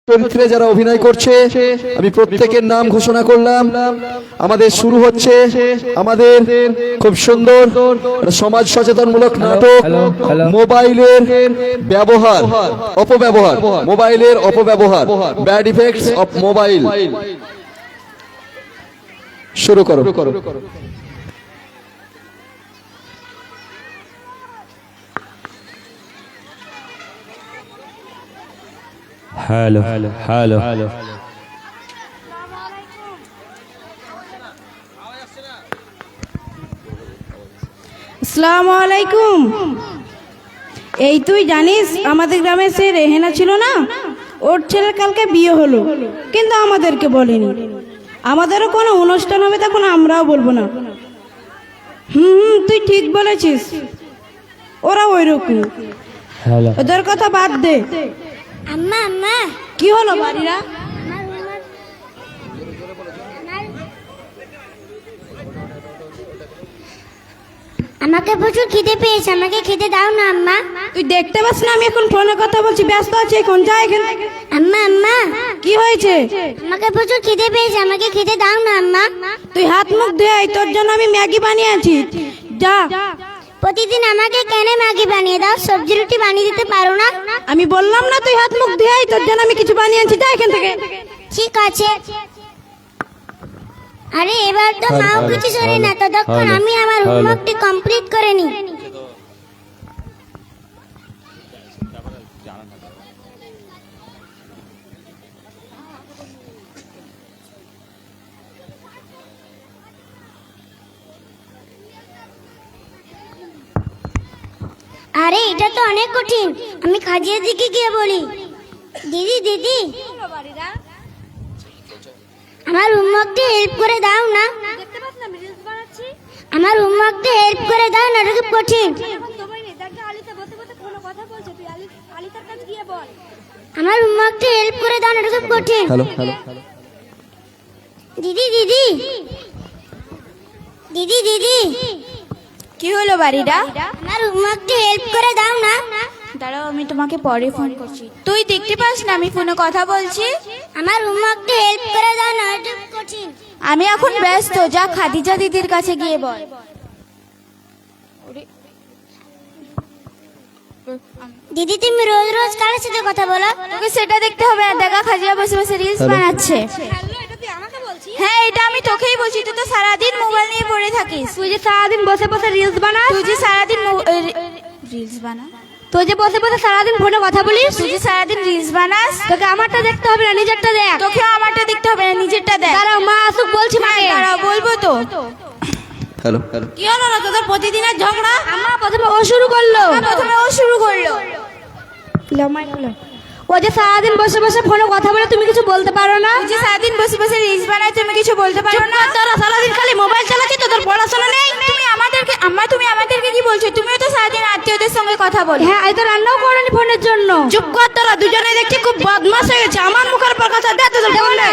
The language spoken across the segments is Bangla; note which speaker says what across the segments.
Speaker 1: চরিত্রে যারা অভিনয় করছে আমি প্রত্যেকের নাম ঘোষণা করলাম। আমাদের শুরু হচ্ছে আমাদের খুব সুন্দর সমাজ সচেতনমূলক নাটক মোবাইলের ব্যবহার অপব্যবহার, মোবাইলের অপব্যবহার, ব্যাড ইফেক্টস অফ মোবাইল। শুরু করো।
Speaker 2: হ্যালো হ্যালো হ্যালো
Speaker 3: আসসালামু আলাইকুম। এই তুই জানিস আমাদের গ্রামে সে রেহেনা ছিল না, ওর ছেলের কালকে বিয়ে হলো, কিন্তু আমাদেরকে বলেনি। আমাদেরও কোনো অনুষ্ঠান হবে তখন আমরাও বলবো না। তুই ঠিক বলেছিস, ওরা ওইরকম,
Speaker 2: হ্যালো
Speaker 3: ওদের কথা বাদ দে।
Speaker 4: আম্মা আম্মা
Speaker 3: কি হলো বাড়িরা?
Speaker 4: আমাকে প্রচুর খিদে পেয়েছে, আমাকে খেতে দাও না আম্মা।
Speaker 3: তুই দেখতে পাস না আমি এখন ফোনে কথা বলছি, ব্যস্ত আছি এখন, যা এখান থেকে।
Speaker 4: আম্মা আম্মা
Speaker 3: কি হয়েছে?
Speaker 4: আমাকে প্রচুর খিদে পেয়েছে, আমাকে খেতে দাও না আম্মা।
Speaker 3: তুই হাত মুখ ধুয়ে আয়, তোর জন্য আমি ম্যাগি বানিয়েছি, যা।
Speaker 4: প্রতিদিন আমাকে কেন ম্যাগি বানিয়ে দাও, সবজি রুটি বানিয়ে দিতে পারো না?
Speaker 3: আমি বললাম না তুই হাত মুখ ধুয়ে আয়, তোর জন্য আমি কিছু বানিয়েছি, যা এখান থেকে।
Speaker 4: ঠিক আছে। আরে এবার তো মাও কিছু সরে না, ততক্ষণ আমি আমার হোমওয়ার্কটি কমপ্লিট করে নি। আরে এটা তো অনেক কঠিন, আমি খাজিয়া দিকে গিয়ে বলি, দিদি দিদি আমার হোমওয়ার্কটি হেল্প করে দাও না। আমার হোমওয়ার্কটি হেল্প করে দাও না, এটা খুব কঠিন। আমার হোমওয়ার্কটি হেল্প করে দাও না, এটা খুব কঠিন।
Speaker 1: হ্যালো হ্যালো
Speaker 4: দিদি দিদি দিদি দিদি
Speaker 3: কি হলো বাড়িরা?
Speaker 4: আমার হোমওয়ার্কটি হেল্প করে দাও না।
Speaker 5: দাঁড়াও, আমি তোমাকে পরে ফোন করছি। তুই দেখতে পাস না আমি ফোনে কথা বলছি?
Speaker 4: আমার হোমওয়ার্কটি হেল্প করে দাও না, এটা খুব কঠিন।
Speaker 5: আমি এখন ব্যস্ত, যা খাদিজা দিদির কাছে গিয়ে বল।
Speaker 4: দিদি তুমি রোজ রোজ কার সাথে কথা বলো?
Speaker 5: তোকে সেটা দেখতে হবে না, দেখা খাজিয়া বসে বসে রিলস বানাচ্ছে। হ্যাঁ, এটা আমি তোকেই বলছি, তুই তো সারাদিন মোবাইল নিয়ে পড়ে থাকিস।
Speaker 3: তুই যে সারাদিন বসে বসে রিলস বানাস,
Speaker 5: তুই যে সারাদিন রিলস বানা,
Speaker 3: তুই যে বসে বসে সারাদিন ফোনে কথা বলিস,
Speaker 5: তুই যে সারাদিন রিলস বানাস।
Speaker 3: তোকে আমারটা দেখতে হবে না, নিজেরটা দেখ।
Speaker 5: তোকে আমারটা দেখতে হবে না, নিজেরটা দেখ।
Speaker 3: দাঁড়াও, মা আসুক বলছি মাকে।
Speaker 5: দাঁড়াও, বলবো তো।
Speaker 1: হ্যালো হ্যালো
Speaker 3: কি হলো না তোদের প্রতিদিনের ঝগড়া? আম্মা প্রথমে ও শুরু করলো।
Speaker 5: প্রথমে ও শুরু করলো।
Speaker 3: ও যে সারাদিন বসে বসে ফোনে কথা বলে, তুমি কিছু বলতে পারো না?
Speaker 5: তুই যে সারাদিন বসে বসে রিলস বানাই, তুমি কিছু বলতে পারো না?
Speaker 3: তোরা সারাদিন খালি মোবাইল চালাচ্ছি, তোদের পড়াশোনা নেই।
Speaker 5: তুমি আমাদেরকে তুমি আমাদেরকে কি বলছো? তুমিও তো সারাদিন আত্মীয়দের সঙ্গে কথা বলো।
Speaker 3: হ্যাঁ, এই তো রান্নাও করেনি ফোনের জন্য। চুপ কর, তোরা দুজনে দেখছি খুব বদমাশ হয়ে গেছে। আমার মুখের পর কথা দে, তোদের ফোন দে,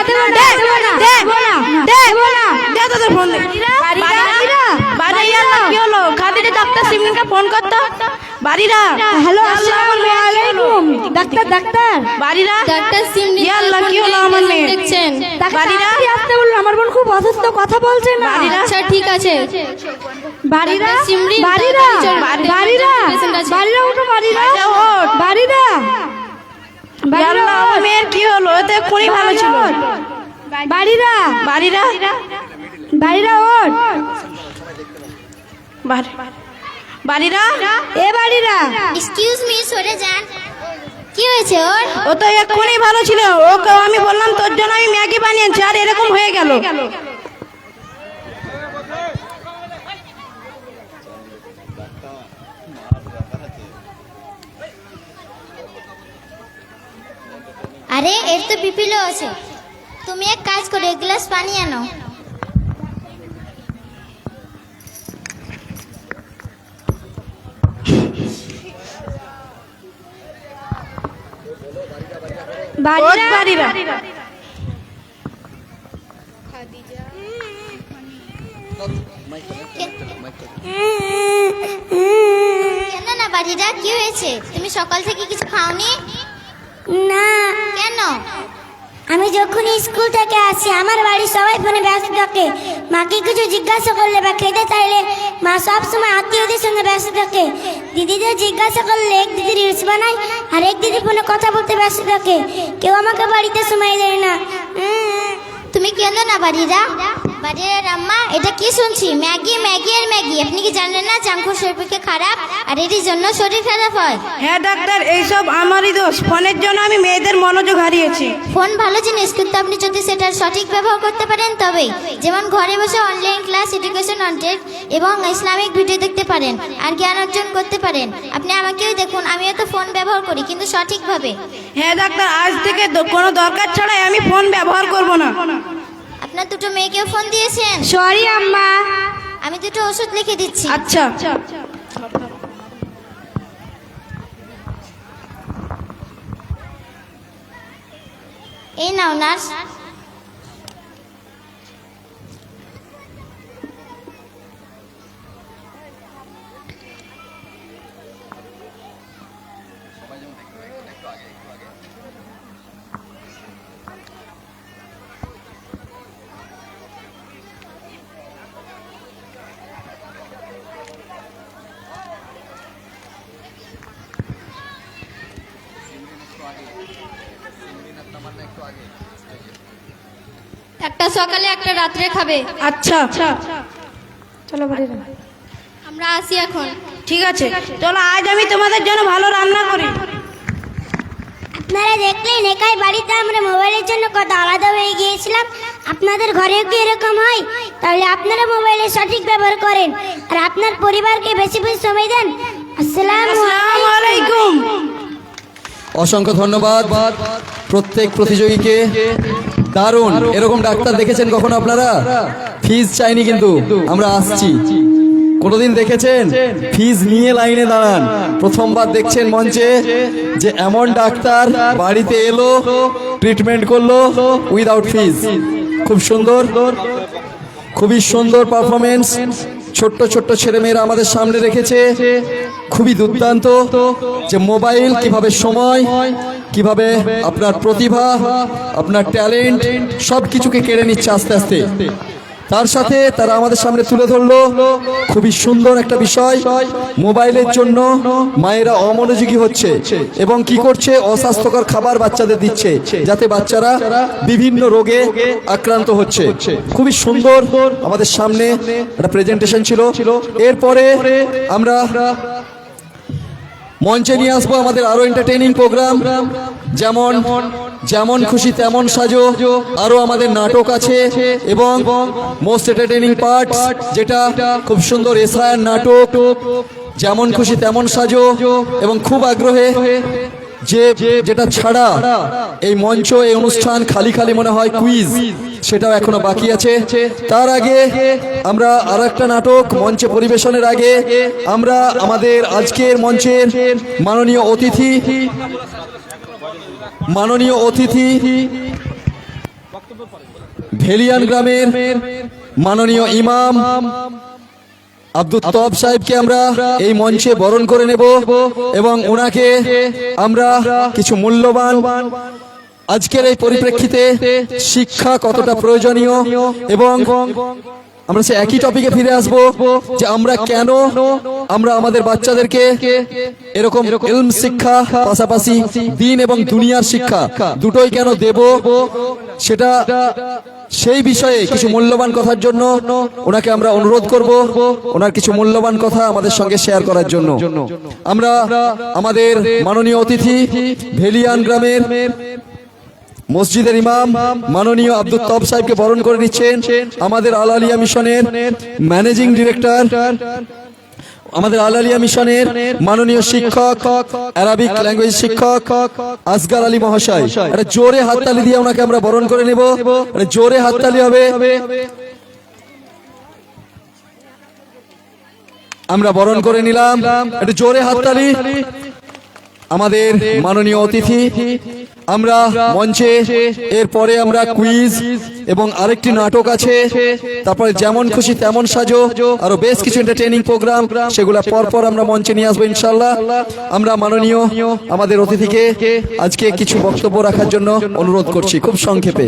Speaker 3: দে তোদের ফোন দে। বাড়িরা কি হলো? খাদিজা ডাক্তার সিমনিকে ফোন করতো। বাড়িরা হ্যালো, আসসালামু আলাইকুম। ডাক্তার বাড়িরা
Speaker 6: ডাক্তার সিমনি
Speaker 3: আল্লাহ, কি হলো আমার মেয়ে?
Speaker 6: দেখছেন?
Speaker 3: বাড়িরা আসতে বললো, আমার বোন খুব অসুস্থ, কথা বলছে না।
Speaker 6: আচ্ছা ঠিক আছে।
Speaker 3: বাড়িরা
Speaker 6: ডাক্তার সিমরি,
Speaker 3: বাড়িরা
Speaker 6: তাড়াতাড়ি
Speaker 3: বাড়িরা
Speaker 6: পেশেন্ট আছে।
Speaker 3: বাড়িরা উঠো, বাড়িরা ওঠ, বাড়িরা আমার মেয়ের কি হলো? এতে এক্ষুনি ভালো ছিল। বাড়িরা বাড়িরা বাড়িরা ওঠ, বাড়িরা এ বাড়িরা।
Speaker 4: এক্সকিউজ মি, সরে যান। কি হয়েছে ওর?
Speaker 3: ও তো এক্ষুনি ভালো ছিল, ওকে আমি বললাম তোর জন্য আমি ম্যাগি বানিয়েছি, আর এরকম হয়ে গেল।
Speaker 4: আরে এর তো বিপি লো আছে, তুমি এক কাজ করো, এক গ্লাস পানি আনো।
Speaker 3: বাড়িরা
Speaker 4: কেন না বাড়িরা, কি হয়েছে? তুমি সকাল থেকে কিছু খাওনি? না। কেন? আমি যখন স্কুল থেকে আসি আমার বাড়ির সবাই ফোনে ব্যস্ত থাকে। মাকে কিছু জিজ্ঞাসা করলে বা খেতে চাইলে মা সব সময় আত্মীয়দের সঙ্গে ব্যস্ত থাকে। দিদিদের জিজ্ঞাসা করলে এক দিদি রিলস বানায় আর এক দিদি ফোনে কথা বলতে ব্যস্ত থাকে। কেউ আমাকে বাড়িতে সময় দেয় না। তুমি কেন না বাড়িরা বাড়ির আম্মা? এটা কি শুনছি? ম্যাগি ম্যাগি আর ম্যাগি। আপনি কি জানেন না জাঙ্ক ফুড শরীরের পক্ষে খারাপ আর এটির জন্য শরীর খারাপ হয়?
Speaker 3: হ্যাঁ ডাক্তার, এইসব আমারই দোষ। ফোনের জন্য আমি মেয়েদের মনোযোগ হারিয়েছি।
Speaker 4: ফোন ভালো জিনিস, কিন্তু আপনি যদি সেটার সঠিক ব্যবহার করতে পারেন তবেই। যেমন ঘরে বসে অনলাইন ক্লাস, এডুকেশন কন্টেন্ট এবং ইসলামিক ভিডিও দেখতে পারেন আর জ্ঞান অর্জন করতে পারেন। আপনি আমাকেও দেখুন, আমিও তো ফোন ব্যবহার করি কিন্তু সঠিকভাবে।
Speaker 3: হ্যাঁ ডাক্তার, আজ থেকে কোনো দরকার ছাড়াই আমি ফোন ব্যবহার করব না।
Speaker 4: আপনার দুটো মেয়েকেও ফোন দিয়েছেন?
Speaker 5: সরি আম্মা।
Speaker 4: আমি দুটো ওষুধ লিখে দিচ্ছি।
Speaker 3: আচ্ছা।
Speaker 4: এই নাও নার্স।
Speaker 5: একটা সকালে একটা রাত্রে খাবে।
Speaker 3: আচ্ছা
Speaker 5: চলো বাড়ি আমরা আসি এখন।
Speaker 3: ঠিক আছে, চলো আজ আমি তোমাদের জন্য ভালো রান্না করি।
Speaker 4: আপনারা দেখলেন একাই বাড়িতে আমরা মোবাইলের জন্য কত আলাদা হয়ে গিয়েছিলাম। আপনাদের ঘরেও কি এরকম হয়? তাহলে আপনারা মোবাইলের সঠিক ব্যবহার করেন আর আপনার পরিবারকে বেশি বেশি সময় দেন। আসসালামু
Speaker 3: আলাইকুম।
Speaker 1: অসংখ্য ধন্যবাদ প্রত্যেক প্রতিযোগীকে। দারুণ। এরকম ডাক্তার দেখেছেন কখনো আপনারা? ফিজ চাইনি কিন্তু আমরা আসছি। কোনোদিন দেখেছেন ফিজ নিয়ে লাইনে দাঁড়ান? প্রথমবার দেখছেন মঞ্চে যে এমন ডাক্তার বাড়িতে এলো, ট্রিটমেন্ট করলো উইদাউট ফিজ। খুব সুন্দর, খুবই সুন্দর পারফরমেন্স। ছোট্ট ছোট্ট ছেলেমেয়েরা আমাদের সামনে রেখেছে। খুবই দুর্দান্ত যে মোবাইল কিভাবে সময়, কিভাবে আপনার প্রতিভা, আপনার ট্যালেন্ট সব কিছুকে কেড়ে নিচ্ছে আস্তে আস্তে। তার সাথে তারা আমাদের সামনে তুলে ধরলো খুবই সুন্দর একটা বিষয়। মোবাইলের জন্য মায়েরা অমনোযোগী হচ্ছে এবং কি করছে, অস্বাস্থ্যকর খাবার বাচ্চাদের দিচ্ছে যাতে বাচ্চারা বিভিন্ন রোগে আক্রান্ত হচ্ছে। খুবই সুন্দর আমাদের সামনে একটা প্রেজেন্টেশন ছিল। এরপরে আমরা মঞ্চে নিয়ে আসবো আমাদের আরো এন্টারটেইনিং প্রোগ্রাম, যেমন যেমন খুশি তেমন সাজো। আরো আমাদের নাটক আছে এবং মোস্ট এন্টারটেইনিং পার্ট যেটা খুব সুন্দর এসআইআর নাটক যেমন খুশি তেমন সাজো। এবং খুব আগ্রহে যেটা ছাড়া এই মঞ্চ, এই অনুষ্ঠান খালি খালি মনে হয়, কুইজ, সেটাও এখনো বাকি আছে। তার আগে আমরা আর একটা নাটক মঞ্চে পরিবেশনের আগে আমরা আমাদের আজকের মঞ্চের মাননীয় অতিথি ভেলিয়ান গ্রামের মাননীয় ইমাম আব্দুল তব সাহেবকে আমরা এই মঞ্চে বরণ করে নেব এবং ওনাকে আমরা কিছু মূল্যবান আজকের এই পরিপ্রেক্ষিতে শিক্ষা কতটা প্রয়োজনীয় এবং আমরা সে একই টপিকে ফিরে আসবো যে আমরা কেন আমরা আমাদের বাচ্চাদেরকে এরকম ইলম শিক্ষা পাশাপাশি দিন এবং দুনিয়ার শিক্ষা দুটোই কেন দেব, সেটা সেই বিষয়ে কিছু মূল্যবান কথার জন্য ওনাকে আমরা অনুরোধ করব ওনার কিছু মূল্যবান কথা আমাদের সঙ্গে শেয়ার করার জন্য। আমরা আমাদের মাননীয় অতিথি ভেলিয়ান গ্রামের মসজিদের ইমাম মাননীয় আব্দুল তব সাহেবকে বরণ করে নিচ্ছেন। আমাদের আল আলিয়া মিশনের ম্যানেজিং ডিরেক্টর, আমাদের আল আলিয়া মিশনের মাননীয় শিক্ষক, আরবিক ল্যাঙ্গুয়েজ শিক্ষক আসগার আলী মহাশয়। একটা জোরে হাততালি দিয়ে ওনাকে আমরা বরণ করে নেব। জোরে হাততালি হবে। আমরা বরণ করে নিলাম, একটু জোরে হাততালি। আমাদের মাননীয় অতিথি আমরা মঞ্চে এরপরে আমরা কুইজ এবং আরেকটি নাটক আছে, তারপরে যেমন খুশি তেমন সাজো, আরো বেশ কিছু এন্টারটেইনিং প্রোগ্রাম, সেগুলো পরপর আমরা মঞ্চে নিয়ে আসবো ইনশাআল্লাহ। আমরা মাননীয় আমাদের অতিথিকে আজকে কিছু বক্তব্য রাখার জন্য অনুরোধ করছি, খুব সংক্ষেপে।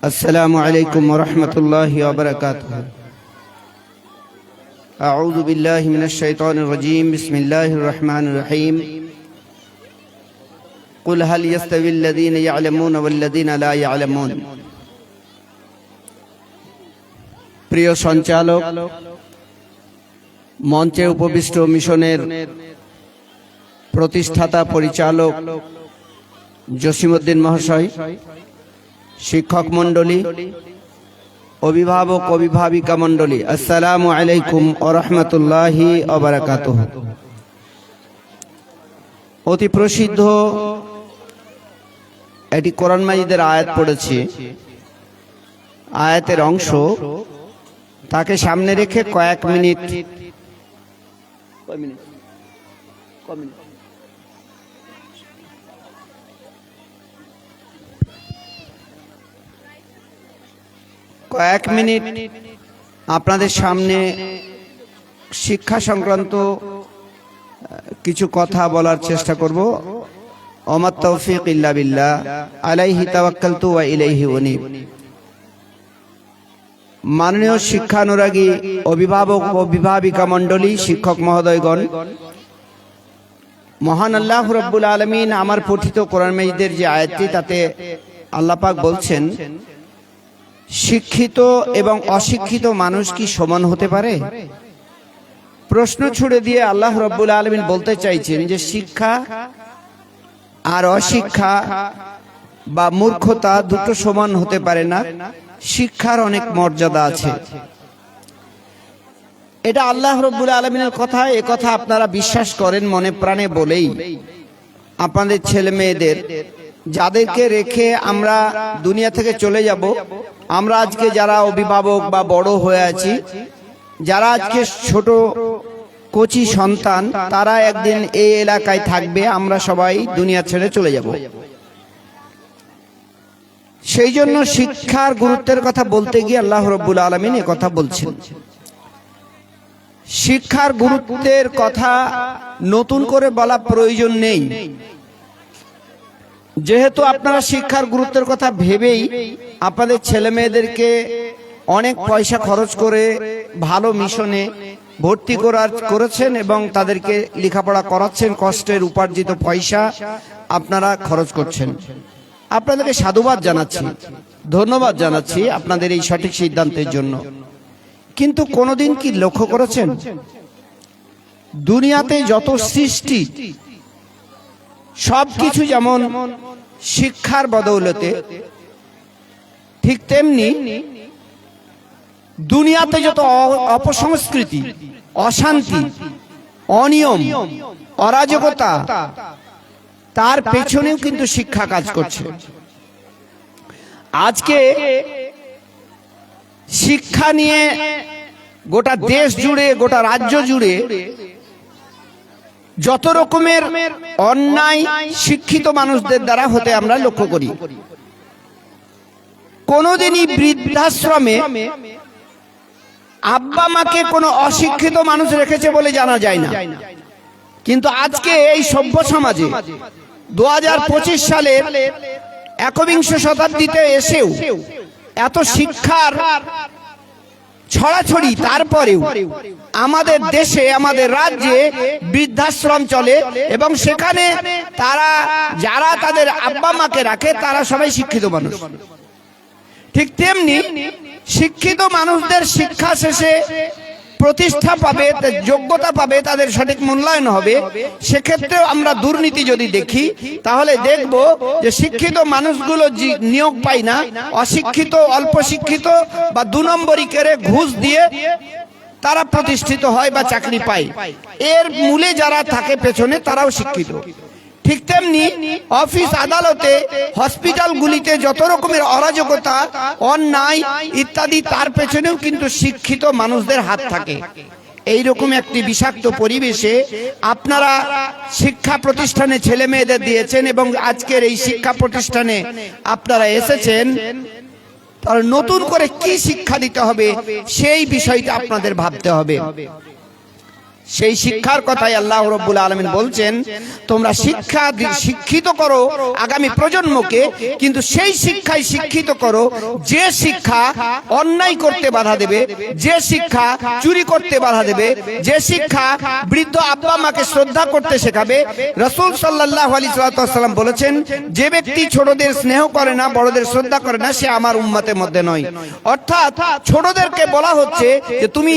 Speaker 6: السلام عليكم ورحمة الله وبركاته. أعوذ بالله من الشيطان الرجيم. بسم الله الرحمن الرحيم. قل هل يستوي الذين يعلمون والذين لا يعلمون. প্রিয় সঞ্চালক, মঞ্চে উপবিষ্ট মিশনের প্রতিষ্ঠাতা পরিচালক জসিমউদ্দিন মহাশয়, শিক্ষক মণ্ডলী, অভিভাবক অভিভাবিকা মণ্ডলী, আসসালামু আলাইকুম ওয়া রাহমাতুল্লাহি ওয়া বারাকাতুহু। অতি প্রসিদ্ধ এটি কোরআন মাজিদের আয়াত পড়েছি, আয়াতের অংশ, তাকে সামনে রেখে কয়েক মিনিট আপনাদের সামনে শিক্ষা সংক্রান্ত কিছু কথা বলার চেষ্টা করব। ওমাত তৌফিক ইল্লা বিল্লাহ, আলাইহি তাওয়াক্কালতু ওয়া ইলাইহি উনীব। মাননীয় শিক্ষানুরাগী অভিভাবক ও অভিভাবিকা মণ্ডলী, শিক্ষক মহোদয়গণ, মহান আল্লাহ রাব্বুল আলামিন আমার পঠিত কোরআন মাজিদের যে আয়াতটি, তাতে আল্লাহ পাক বলছেন, শিক্ষিত এবং অশিক্ষিত মানুষ কি সমান হতে পারে? প্রশ্ন ছুড়ে দিয়ে আল্লাহ রাব্বুল আলামিন বলতে চাইছেন যে শিক্ষা আর অশিক্ষা বা মূর্খতা দুটো সমান হতে পারে না, শিক্ষার অনেক মর্যাদা আছে। এটা আল্লাহ রাব্বুল আলামিনের কথা। এ কথা আপনারা বিশ্বাস করেন মনে প্রাণে বলেই আপনাদের ছেলে মেয়েদের, যাদেরকে রেখে আমরা দুনিয়া থেকে চলে যাব, আমরা আজকে যারা অভিভাবক বা বড় হয়ে আছি, যারা আজকে ছোট কচি সন্তান, তারা একদিন এই এলাকায় থাকবে, আমরা সবাই দুনিয়া ছেড়ে চলে যাব। সেই জন্য শিক্ষার গুরুত্বের কথা বলতে গিয়ে আল্লাহ রাব্বুল আলামিন এ কথা বলছেন। শিক্ষার গুরুত্বের কথা নতুন করে বলা প্রয়োজন নেই, যেহেতু আপনারা শিক্ষার গুরুত্বের কথা ভেবেই আপনাদের ছেলে মেয়েদেরকে অনেক পয়সা খরচ করে ভালো মিশনে ভর্তি করেছেন এবং তাদেরকে লেখাপড়া করাচ্ছেন, কষ্টের উপার্জিত পয়সা আপনারা খরচ করছেন। আপনাদেরকে সাধুবাদ জানাচ্ছি, ধন্যবাদ জানাচ্ছি আপনাদের এই সঠিক সিদ্ধান্তের জন্য। কিন্তু কোনোদিন কি লক্ষ্য করেছেন, দুনিয়াতে যত সৃষ্টি সবকিছু যেমন শিক্ষার বদৌলতে, ঠিক তেমনি দুনিয়াতে যত অপসংস্কৃতি, অশান্তি, অনিয়ম, অরাজকতা, তার পেছনেও কিন্তু শিক্ষা কাজ করছে। আজকে শিক্ষা নিয়ে গোটা দেশ জুড়ে, গোটা রাজ্য জুড়ে যত রকমের অন্যায় শিক্ষিত মানুষদের দ্বারা হতে আমরা লক্ষ্য করি। কোনোদিনই বৃদ্ধাশ্রমে আব্বা মাকে কোনো অশিক্ষিত মানুষ রেখেছে বলে জানা যায় না। কিন্তু আজকে এই সভ্য সমাজে 2025 সালের 21 শতাব্দীতে এসেও এত শিক্ষার ছড়াছড়ি, তারপরেও আমাদের দেশে, আমাদের রাজ্যে বৃদ্ধাশ্রম চলে এবং সেখানে তারা, যারা তাদের আব্বা মাকে রাখে, তারা সবাই শিক্ষিত মানুষ। ঠিক তেমনি শিক্ষিত মানুষদের শিক্ষা শেষে প্রতিষ্ঠা পাবে, যোগ্যতা পাবে, তাদের সঠিক মূল্যায়ন হবে। সেক্ষেত্রেও আমরা দুর্নীতি যদি দেখি তাহলে দেখব যে শিক্ষিত মানুষগুলো নিয়োগ পায় না, অশিক্ষিত, অল্প শিক্ষিত বা 2 নম্বরি করে ঘুষ দিয়ে তারা প্রতিষ্ঠিত হয় বা চাকরি পায়। এর মূলে যারা থাকে পেছনে তারাও শিক্ষিত। ঠিক তেমনি অফিস, আদালতে, হসপিটালগুলিতে যত রকমের অরাজকতা, অন্যায় ইত্যাদি, তার পেছনেও কিন্তু শিক্ষিত মানুষদের হাত থাকে। এইরকম একটি বিষাক্ত পরিবেশে আপনারা শিক্ষা প্রতিষ্ঠানে ছেলে মেয়েদের দিয়েছেন এবং আজকের এই শিক্ষা প্রতিষ্ঠানে আপনারা এসেছেন। আর নতুন করে কি শিক্ষা দিতে হবে সেই বিষয়টা আপনাদের ভাবতে হবে। সেই শিক্ষার কথাই আল্লাহ রাব্বুল আলামিন বলছেন, তোমরা শিক্ষিত করো আগামী প্রজন্মকে, কিন্তু সেই শিক্ষায় শিক্ষিত করো যে শিক্ষা অন্যায় করতে বাধা দেবে, যে শিক্ষা চুরি করতে বাধা দেবে, যে শিক্ষা বৃদ্ধ আব্বা মাকে শ্রদ্ধা করতে শেখাবে। রাসূল সাল্লাল্লাহু আলাইহি ওয়াসাল্লাম বলেছেন, যে ব্যক্তি ছোটদের স্নেহ করে না, বড়দের শ্রদ্ধা করে না, সে আমার উম্মতের মধ্যে নয়। অর্থাৎ ছোটদেরকে বলা হচ্ছে যে তুমি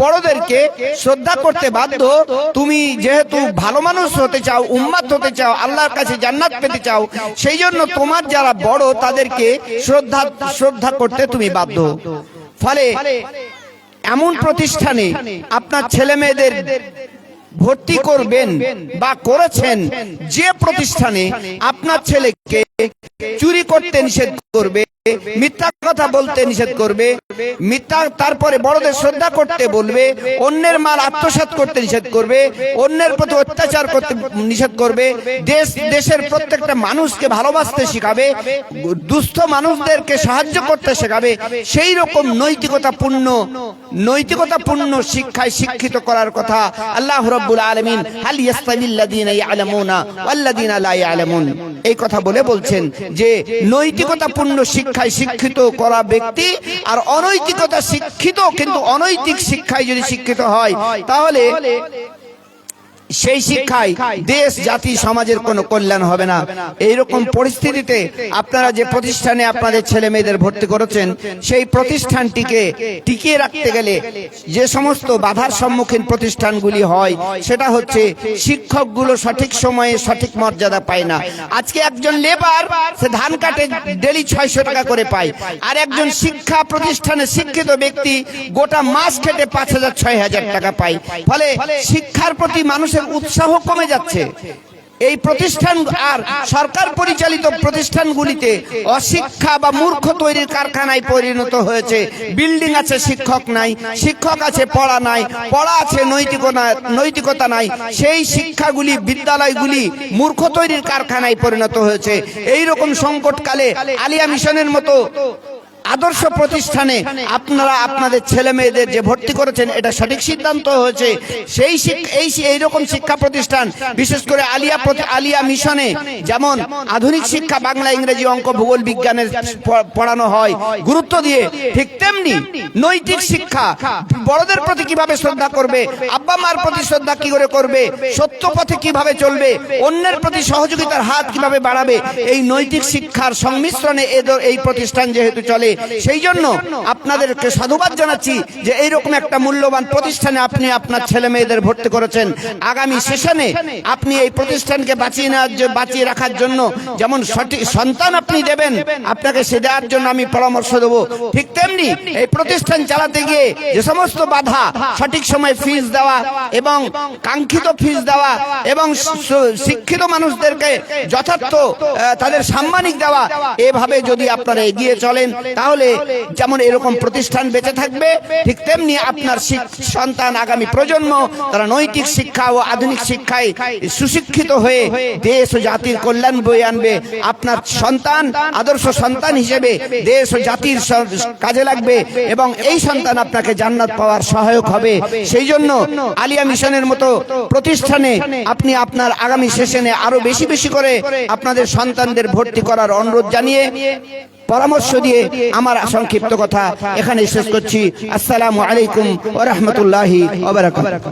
Speaker 6: বড়দেরকে শ্রদ্ধা করতে বাধ্য। তুমি যেহেতু ভালো মানুষ হতে চাও, উম্মত হতে চাও, আল্লাহর কাছে জান্নাত পেতে চাও, সেই জন্য তোমার যারা বড় তাদেরকে শ্রদ্ধা করতে তুমি বাধ্য। ফলে এমন প্রতিষ্ঠানে আপনার ছেলে মেয়েদের ভর্তি করবেন বা করেছেন যে প্রতিষ্ঠানে আপনার ছেলেকে চুরি করতে নিষেধ করবে, মিথ্যা কথা বলতে নিষেধ করবে, তারপরে বড়দের শ্রদ্ধা করতে বলবে, অন্যের মাল আত্মসাৎ করতে নিষেধ করবে, অন্যের প্রতি অত্যাচার করতে নিষেধ করবে, দেশের প্রত্যেকটা মানুষকে ভালোবাসতে শেখাবে, দুস্থ মানুষদেরকে সাহায্য করতে শেখাবে, সেই রকম নৈতিকতাপূর্ণ শিক্ষায় শিক্ষিত করার কথা আল্লাহ রাব্বুল আলামিন হাল ইয়াস্তাবিল্লাযিনা ইয়ালামুনা ওয়াল্লাযিনা লা ইয়ালামুন এই কথা বলছেন যে নৈতিকতাপূর্ণ শিক্ষায় শিক্ষিত করা ব্যক্তি আর অনৈতিকতা শিক্ষিত কিন্তু অনৈতিক শিক্ষায় যদি শিক্ষিত হয় তাহলে সেই শিক্ষায় দেশ, জাতি, সমাজের কোনো কল্যাণ হবে না। এইরকম পরিস্থিতিতে আপনারা যে প্রতিষ্ঠানে আপনাদের ছেলে মেয়েদের ভর্তি করেছেন সেই প্রতিষ্ঠানটিকে টিকিয়ে রাখতে গেলে যে সমস্ত বাধার সম্মুখীন প্রতিষ্ঠানগুলি হয় সেটা হচ্ছে শিক্ষকগুলো সঠিক সময়ে সঠিক মর্যাদা পায় না। আজকে একজন লেবার সে ধান কাটে ডেলি 600 টাকা করে পায়, আর একজন শিক্ষা প্রতিষ্ঠানে শিক্ষিত ব্যক্তি গোটা মাস খেটে 5000-6000 টাকা পায়। ফলে শিক্ষার প্রতি মানুষের উৎসাহ কমে যাচ্ছে। এই প্রতিষ্ঠান আর সরকার পরিচালিত প্রতিষ্ঠানগুলিতে অশিক্ষা বা মূর্খ তৈরির কারখানায় পরিণত হয়েছে। বিল্ডিং আছে, শিক্ষক নাই, শিক্ষক আছে, পড়া নাই, পড়া আছে, নৈতিকতা নাই। সেই শিক্ষাগুলি, বিদ্যালয়গুলি মূর্খ তৈরির কারখানায় পরিণত হয়েছে। এই রকম সংকটকালে আলিয়া মিশনের মতো আদর্শ প্রতিষ্ঠানে আপনারা আপনাদের ছেলে মেয়েদের যে ভর্তি করেছেন এটা সঠিক সিদ্ধান্ত হয়েছে। এই রকম শিক্ষা প্রতিষ্ঠান বিশেষ করে আলিয়া মিশনে যেমন আধুনিক শিক্ষা বাংলা, ইংরেজি, অঙ্ক, ভূগোল, বিজ্ঞানের পড়ানো হয় গুরুত্ব দিয়ে, ঠিক তেমনি নৈতিক শিক্ষা, বড়দের প্রতি কিভাবে শ্রদ্ধা করবে, আব্বা মার প্রতি শ্রদ্ধা কি করে করবে, সত্য পথে কিভাবে চলবে, অন্যের প্রতি সহযোগিতার হাত কিভাবে বাড়াবে, এই নৈতিক শিক্ষার সংমিশ্রণে এই প্রতিষ্ঠান যেহেতু চলে, সেই জন্য আপনাদেরকে সাধুবাদ জানাচ্ছি যে এইরকম একটা মূল্যবান প্রতিষ্ঠানে আপনি আপনার ছেলে মেয়েদের ভর্তি করেছেন। আগামী সেশনে আপনি এই প্রতিষ্ঠানকে বাঁচিয়ে রাখার জন্য যেমন সঠিক সন্তান আপনি দেবেন, আপনাকে সে দেওয়ার জন্য আমি পরামর্শ দেব। ঠিক তেমনি এই প্রতিষ্ঠান চালাতে গিয়ে যে সমস্ত বাধা, সঠিক সময় ফিস দেওয়া এবং কাঙ্ক্ষিত ফিস দেওয়া এবং শিক্ষিত মানুষদেরকে যথার্থ তাদের সাম্মানিক দেওয়া, এভাবে যদি আপনারা এগিয়ে চলেন তাহলে যেমন এরকম প্রতিষ্ঠান বেঁচে থাকবে, ঠিক তেমনি আপনার সন্তান, আগামী প্রজন্ম তারা নৈতিক শিক্ষা ও আধুনিক শিক্ষায় সুশিক্ষিত হয়ে দেশ ও জাতির কল্যাণ বয়ে আনবে। আপনার সন্তান আদর্শ সন্তান হিসেবে দেশ ও জাতির কাজে লাগবে এবং এই সন্তান আপনাকে জান্নাত পাওয়ার সহায়ক হবে। সেই জন্য আলিয়া মিশনের মতো প্রতিষ্ঠানে আপনি আপনার আগামী সেশনে আরো বেশি বেশি করে আপনাদের সন্তানদের ভর্তি করার অনুরোধ জানিয়ে পরামর্শ দিয়ে আমার সংক্ষিপ্ত কথা এখানে শেষ করছি। আসসালামু আলাইকুম ওয়া রাহমাতুল্লাহি ওয়া বারাকাতুহু।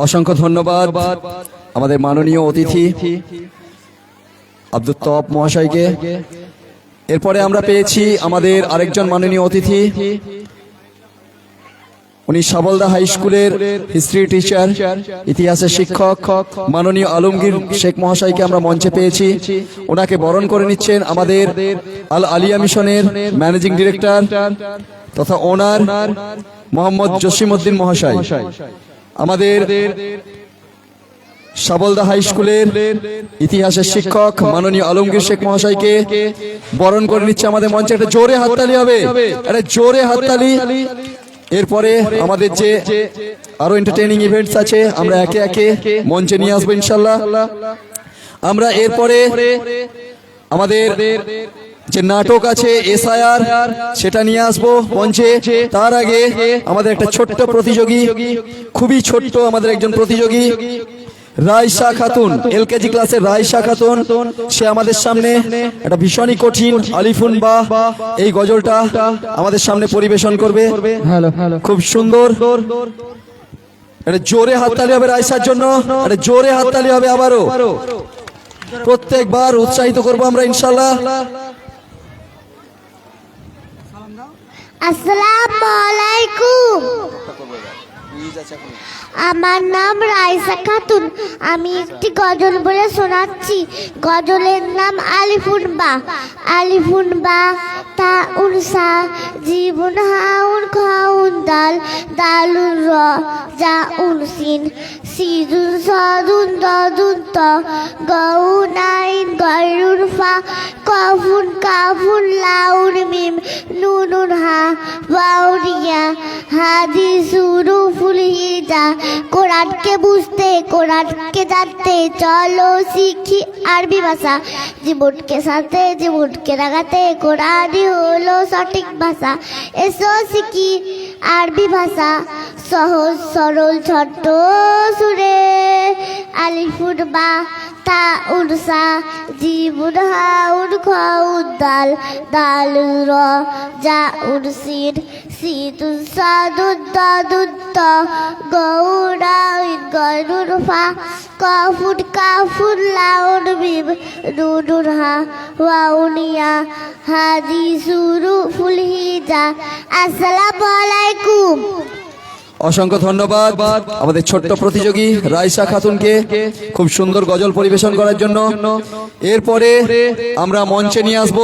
Speaker 1: অসংখ্য ধন্যবাদ আমাদের মাননীয় অতিথি আব্দুল তওয়াব মহাশয়কে। এরপরে আমরা পেয়েছি আমাদের আরেকজন মাননীয় অতিথি, উনি সাবলদা হাই স্কুলের হিস্ট্রি টিচার, ইতিহাসের শিক্ষক মাননীয় আলমগীর শেখ মহাশয়কে আমরা মঞ্চে পেয়েছি। ওনাকে বরণ করে নিচ্ছেন আমাদের আল আলিয়া মিশনের ম্যানেজিং ডিরেক্টর তথা ওনার মোহাম্মদ জসিমউদ্দিন মহাশয়। আমাদের সাবলদা হাই স্কুলের ইতিহাসের শিক্ষক মাননীয় আলমগীর শেখ মহাশয়কে বরণ করে নিচ্ছে আমাদের মঞ্চে। একটা জোরে হাততালি হবে, একটা জোরে হাততালি। এরপরে আমাদের যে আরো এন্টারটেইনিং ইভেন্টস আছে আমরা একে একে মঞ্চে নিয়ে আসবো ইনশাল্লাহ। আমরা এরপরে আমাদের যে নাটক আছে এসআইআর সেটা নিয়ে আসবো মঞ্চে। তার আগে আমাদের একটা ছোট্ট প্রতিযোগী, খুবই ছোট্ট আমাদের একজন প্রতিযোগী রাইসা খাতুন, এলকেজি ক্লাসের রাইসা খাতুন, সে আমাদের সামনে একটা ভীষণই কঠিন আলিফুন বা এই গজলটা আমাদের সামনে পরিবেশন করবে। খুব সুন্দর, একটা জোরে হাততালি হবে রাইসার জন্য, একটা জোরে হাততালি হবে আবারও। প্রত্যেকবার উৎসাহিত করবো আমরা ইনশাল্লাহ।
Speaker 4: আসসালামু আলাইকুম। আমার নাম রাইসা খাতুন। আমি একটি গজল বলে শোনাচ্ছি। গজলের নাম আলিফুন বা। আলিফুন বা তা উনসা জীবন হাউন খাউন দাল দালুন র যা উনসিন সিদুন সাদুন দাদুন ত গউন আইন গয়রুন ফা কফুন কাফুন লাউন মিম নুনুন হা ওয়াউরিয়া হাদিসুরু ফুলহিজা। কোরআনকে বুঝতে কোরআনকে জানতে চলো শিখি আরবি ভাষা। জীবনকে সাথে জীবনকে লাগাতে কোরআনই হলো সঠিক ভাষা। এসো শিখি আরবি ভাষা সহজ সরল ছোট্ট সুরে। আলিফুন বা তা উনসা জীবন হাউন খাউন দাল দালুন র যা উনসিন সিদুন সাদুন দাদুন ত গউন আইন গয়রুন ফা কফুন কাফুন লাউন মিম নুনুন হা ওয়াউনিয়া হাদিসুরু ফুলহিজা। আসসালামু আলাইকুম।
Speaker 1: অসংখ্য ধন্যবাদ আমাদের ছোট্ট প্রতিযোগী রাইসা খাতুনকে খুব সুন্দর গজল পরিবেশন করার জন্য। এরপরে আমরা মঞ্চে নিয়ে আসব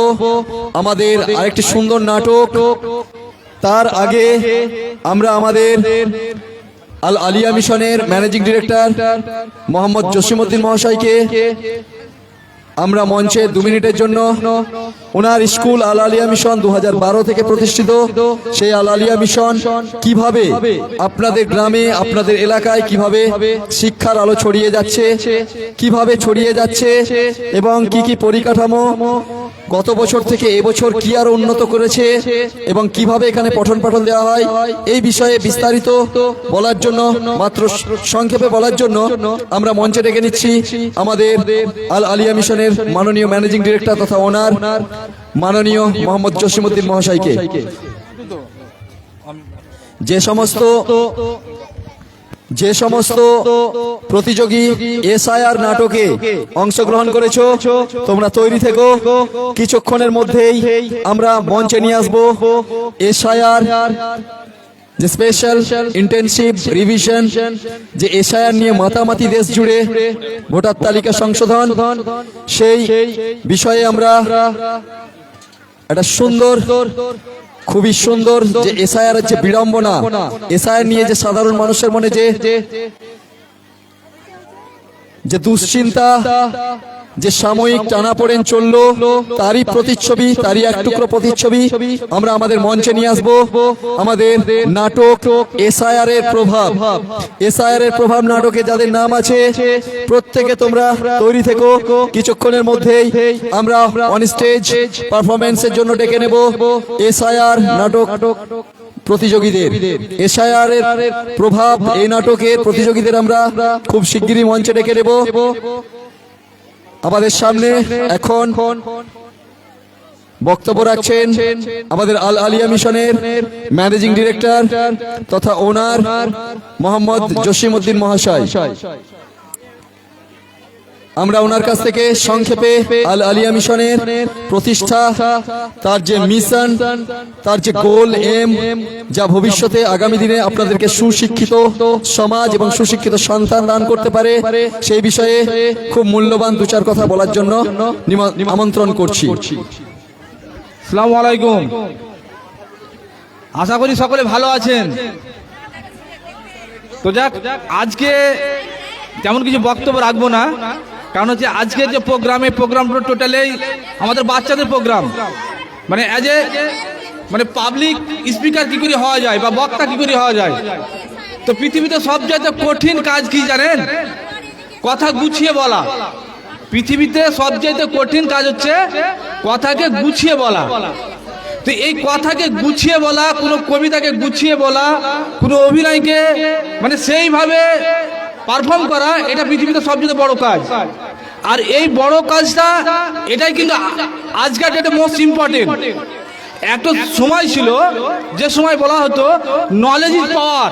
Speaker 1: আমাদের আরেকটি সুন্দর নাটক। তার আগে আমরা আমাদের আল আলিয়া মিশনের ম্যানেজিং ডিরেক্টর মোহাম্মদ জসিমউদ্দিন মহাশয়কে আমরা মঞ্চে 2 মিনিটের জন্য, ওনার স্কুল আল আলিয়া মিশন 2012 থেকে প্রতিষ্ঠিত। সেই আল আলিয়া মিশন কিভাবে আপনাদের গ্রামে আপনাদের এলাকায় কিভাবে শিক্ষার আলো ছড়িয়ে যাচ্ছে এবং কি পরিকাঠামো গত বছর থেকে এবছর কি আরো উন্নত করেছে এবং কিভাবে এখানে পঠন পাঠন দেওয়া হয়, এই বিষয়ে বিস্তারিত বলার জন্য, মাত্র সংক্ষেপে বলার জন্য আমরা মঞ্চে ডেকে নিচ্ছি আমাদের আল আলিয়া মিশনের মাননীয় ম্যানেজিং ডিরেক্টর তথা ওনার মাননীয় মোহাম্মদ জসিমউদ্দিন মহাশয়কে। যে সমস্ত প্রতিযোগী এসআইআর নাটকে অংশগ্রহণ করেছো তোমরা তৈরি থেকো। কিছুক্ষণের মধ্যেই আমরা মঞ্চে নিয়ে আসবো এসআইআর যে স্পেশাল ইন্টেনসিভ রিভিশন, যে এসআইআর নিয়ে মাতামাতি দেশ জুড়ে ভোটার তালিকা সংশোধন, সেই বিষয়ে আমরা একটা সুন্দর, খুবই সুন্দর যে এসআইআর যে বিড়ম্বনা, এসআইআর নিয়ে যে সাধারণ মানুষের মনে যে দুশ্চিন্তা, যে সাময়িক টানাপোড়েন চললো, তারই প্রতিচ্ছবি, তারই এক টুকরো প্রতিচ্ছবি আমরা আমাদের মঞ্চে নিয়ে আসবো। আমাদের নাটক এসআইআর এর প্রভাব, এসআইআর এর প্রভাব নাটকে যাদের নাম আছে প্রত্যেকে তোমরা তৈরি থেকো। কিছুক্ষণের মধ্যেই আমরা অন স্টেজ পারফরমেন্সের জন্য ডেকে নেব এসআইআর নাটক প্রতিযোগীদের। এসআইআর এর প্রভাব এই নাটকের প্রতিযোগীদের আমরা খুব শিগগিরই মঞ্চে ডেকে নেব। আমাদের সামনে এখন বক্তব্য রাখছেন আমাদের আল আলিয়া মিশনের ম্যানেজিং ডিরেক্টর তথা ওনার মোহাম্মদ জসিমউদ্দিন মহাশয়। আমরা ওনার কাছ থেকে সংক্ষেপে আল আলিয়া মিশনের প্রতিষ্ঠা, তার যে মিশন, তার যে গোল এম, যা ভবিষ্যতে আগামী দিনে আপনাদেরকে সুশিক্ষিত সমাজ এবং সুশিক্ষিত সন্তান দান করতে পারে, সেই বিষয়ে খুব মূল্যবান দু চার কথা বলার জন্য আমন্ত্রণ করছি।
Speaker 7: আসসালামু আলাইকুম। আশা করি সকলে ভালো আছেন। তো যাক, আজকে তেমন কিছু বক্তব্য রাখবো না, কারণ হচ্ছে আজকের যে প্রোগ্রামটা টোটালি আমাদের বাচ্চাদের প্রোগ্রাম। মানে অ্যাজ এ পাবলিক স্পিকার কি করে হওয়া যায় বা বক্তা কি করে হওয়া যায়। তো পৃথিবীতে সবচেয়ে কঠিন কাজ কি জানেন? কথা গুছিয়ে বলা। পৃথিবীতে সবচেয়ে কঠিন কাজ হচ্ছে কথাকে গুছিয়ে বলা। তো এই কথাকে গুছিয়ে বলা, কোনো কবিতাকে গুছিয়ে বলা, কোনো অভিনয়কে সেইভাবে পারফর্ম করা, এটা পৃথিবীতে সবচেয়ে বড় কাজ। আর এই বড় কাজটা এটাই কিন্তু আজকের ডেটে মোস্ট ইম্পর্টেন্ট। একটা সময় ছিল যে সময় বলা হতো নলেজ ইজ পাওয়ার।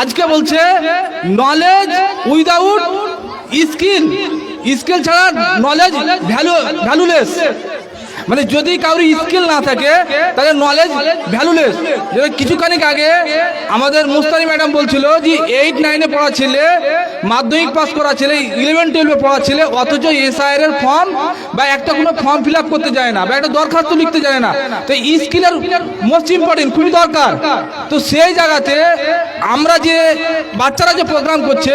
Speaker 7: আজকে বলছে নলেজ উইদাউট স্কিল, স্কিল ছাড়া নলেজ ভ্যালুলেস। যদি কারোর স্কিল না থাকে তাহলে নলেজ ভ্যালুলেস। কিছুখানিক আগে আমাদের মুস্তানি ম্যাডাম বলছিল যে 8-9-এ পড়া ছেলে, মাধ্যমিক পাস করা ছেলে, 11-12-এ পড়া ছেলে, অথচ এসআইআর এর ফর্ম বা একটা কোনো ফর্ম ফিল আপ করতে যায় না বা একটা দরখাস্ত লিখতে যায় না। তো স্কিলের মোস্ট ইম্পর্টেন্ট, খুবই দরকার। তো সেই জায়গাতে আমরা যে বাচ্চারা যে প্রোগ্রাম করছে,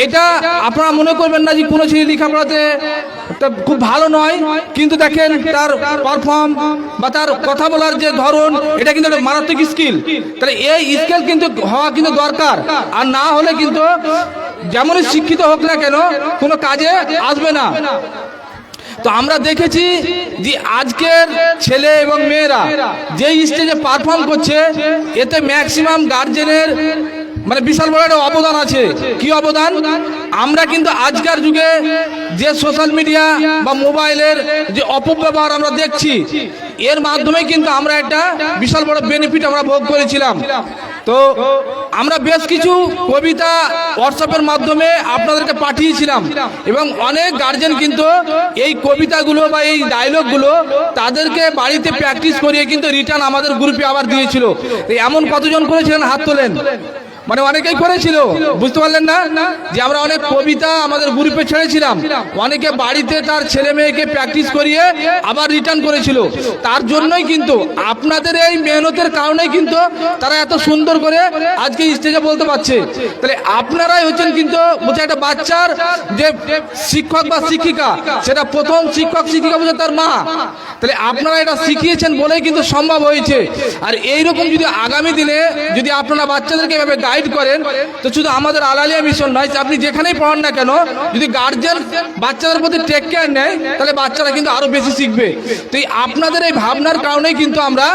Speaker 7: এটা আপনারা মনে করবেন না যে কোনো ছেলে লেখাপড়াতে খুব ভালো নয়, কিন্তু দেখেন তার পারফর্ম বা তার কথা বলার যে ধরন, এটা কিন্তু একটা মারাত্মক স্কিল। তাহলে এই স্কিল কিন্তু হওয়া কিন্তু দরকার। আর না হলে কিন্তু যেমনই শিক্ষিত হোক না কেন, কোনো কাজে আসবে না। তো আমরা দেখেছি যে আজকের ছেলে এবং মেয়েরা যে স্টেজে পারফর্ম করছে, এতে ম্যাক্সিমাম গার্জেনের বিশাল বড় একটা অবদান আছে। কি অবদান? আমরা কিন্তু আজকের যুগে যে সোশ্যাল মিডিয়া বা মোবাইলের যে অপব্যবহার আমরা দেখছি, এর মাধ্যমে কিন্তু আমরা একটা বিশাল বড় বেনিফিট আমরা ভোগ করেছিলাম। তো আমরা বেশ কিছু কবিতা হোয়াটসঅ্যাপের মাধ্যমে আপনাদেরকে পাঠিয়েছিলাম, এবং অনেক গার্জেন কিন্তু এই কবিতাগুলো বা এই ডায়লগগুলো তাদেরকে বাড়িতে প্র্যাকটিস করিয়ে কিন্তু রিটার্ন আমাদের গ্রুপে আবার দিয়েছিল। এমন কতজন করেছিলেন? হাত তোলেন। অনেকেই করেছিল, বুঝতে পারলেন না যে আমরা অনেক কবিতা আমাদের গ্রুপে ছেড়েছিলাম, অনেকে বাড়িতে তার ছেলে মেয়েকে প্র্যাকটিস করিয়ে আবার রিটার্ন করেছিল। তার জন্যই কিন্তু আপনাদের এই মেহনতের কারণেই কিন্তু তারা এত সুন্দর করে আজকে স্টেজে বলতে পারছে। তাহলে আপনারাই হচ্ছেন কিন্তু বলছে একটা বাচ্চার যে শিক্ষক বা শিক্ষিকা, সেটা প্রথম শিক্ষক শিক্ষিকা বলছে তার মা। তাহলে আপনারা এটা শিখিয়েছেন বলেই কিন্তু সম্ভব হয়েছে। আর এইরকম যদি আগামী দিনে যদি আপনারা বাচ্চাদেরকে এভাবে গাইড করেন, তো শুধু আমাদের আল আলিয়া মিশন নয়, আপনি যেখানেই পড়ান না কেন, যদি গার্জেন বাচ্চাদের প্রতি টেক কেয়ার নেয়, তাহলে বাচ্চারা কিন্তু আরো বেশি শিখবে। তো আপনাদের এই ভাবনার কারণেই কিন্তু আমরা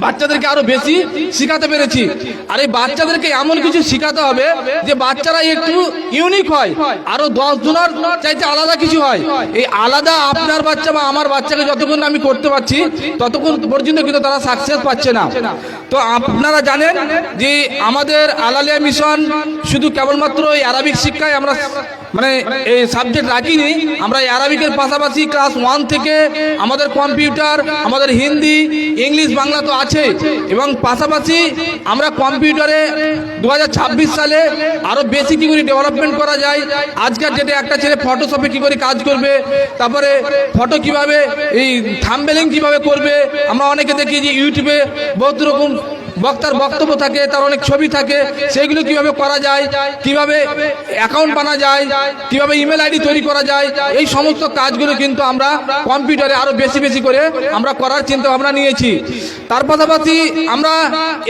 Speaker 7: বাচ্চাদেরকে আরো বেশি শিখাতে পেরেছি। আর এই বাচ্চাদেরকে এমন কিছু শিখাতে হবে যে বাচ্চারা একটু ইউনিক হয়, আরো 10 জনের চাইতে আলাদা কিছু হয়। এই আলাদা আপনার বাচ্চা বা আমার বাচ্চাকে যতক্ষণ আমি করতে পারছি, ততক্ষণ পর্যন্ত কিন্তু তারা সাকসেস পাচ্ছে না। তো আপনারা জানেন যে আমাদের আল আলিয়া মিশন শুধু কেবলমাত্র এই আরবিক শিক্ষায় আমরা এই সাবজেক্ট রাখিনি। আমরা এই আরবিকের পাশাপাশি ক্লাস 1 থেকে আমাদের কম্পিউটার, আমাদের হিন্দি, ইংলিশ, বাংলা তো আছে, এবং পাশাপাশি আমরা কম্পিউটারে 2026 সালে আরো বেশি কি করে ডেভেলপমেন্ট করা যায়। আজকের ডেটে একটা ছেলে ফটোশপে কি করে কাজ করবে, তারপরে ফটো কিভাবে, এই থাম্বনেলিং কিভাবে করবে। আমরা অনেকে দেখি যে ইউটিউবে বহুত রকম বক্তার বক্তব্য থাকে, তার অনেক ছবি থাকে, সেগুলো কিভাবে করা যায়, কিভাবে অ্যাকাউন্ট বানা যায়, কিভাবে ইমেল আইডি তৈরি করা যায়, এই সমস্ত কাজগুলো কিন্তু আমরা কম্পিউটারে আরো বেশি বেশি করে আমরা করার চিন্তা ভাবনা নিয়েছি। তার পাশাপাশি আমরা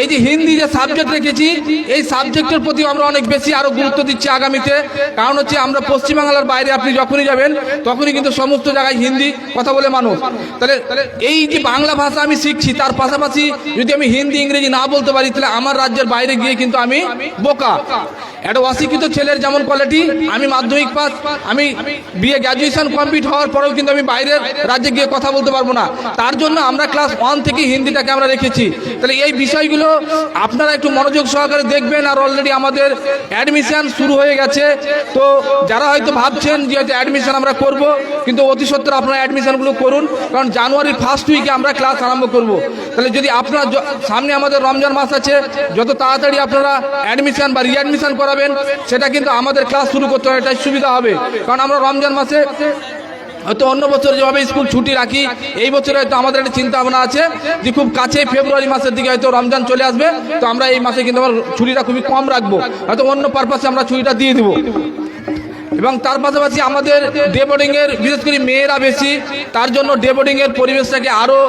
Speaker 7: এই যে হিন্দি যে সাবজেক্ট রেখেছি, এই সাবজেক্টের প্রতি আমরা অনেক বেশি আরো গুরুত্ব দিচ্ছি আগামীতে। কারণ হচ্ছে আমরা পশ্চিমবাংলার বাইরে আপনি যখনই যাবেন, তখনই কিন্তু সমস্ত জায়গায় হিন্দি কথা বলে মানুষ। তাহলে এই যে বাংলা ভাষা আমি শিখছি, তার পাশাপাশি যদি আমি হিন্দি ইংরেজি না বলতে পারি, তাহলে আমার রাজ্যের বাইরে গিয়ে কিন্তু আমি বোকা। একটা অশিক্ষিত ছেলের যেমন কোয়ালিটি, আমি মাধ্যমিক পাস, আমি বিএ গ্র্যাজুয়েশন কমপ্লিট হওয়ার পরেও কিন্তু আমি বাইরের রাজ্যে গিয়ে কথা বলতে পারবো না। তার জন্য আমরা ক্লাস 1 থেকে হিন্দিটাকে আমরা রেখেছি। তাহলে এই বিষয়গুলো আপনারা একটু মনোযোগ সহকারে দেখবেন। আর অলরেডি আমাদের অ্যাডমিশন শুরু হয়ে গেছে। তো যারা হয়তো ভাবছেন যে হয়তো অ্যাডমিশন আমরা করব, কিন্তু অতি সত্বর আপনারা অ্যাডমিশনগুলো করুন, কারণ জানুয়ারির ফার্স্ট উইকে আমরা ক্লাস আরম্ভ করব। তাহলে যদি আপনারা সামনে আমাদের রমজান মাস আছে, যত তাড়াতাড়ি আপনারা অ্যাডমিশন বা রিঅ্যাডমিশন করাবেন, সেটা কিন্তু আমাদের ক্লাস শুরু করতে হয়, এটাই সুবিধা হবে। কারণ আমরা রমজান মাসে হয়তো অন্য বছর যেভাবে স্কুল ছুটি রাখি, এই বছরে হয়তো আমাদের একটা চিন্তা ভাবনা আছে যে খুব কাছে ফেব্রুয়ারি মাসের দিকে হয়তো রমজান চলে আসবে, তো আমরা এই মাসে কিন্তু আমার ছুটিটা খুবই কম রাখবো, হয়তো অন্য পারপাসে আমরা ছুটিটা দিয়ে দেবো। এবং তার পাশাপাশি আমাদের ডে বোর্ডিংয়ের বিশেষ করে মেয়েরা বেশি, তার জন্য ডে বোর্ডিংয়ের পরিবেশটাকে আরও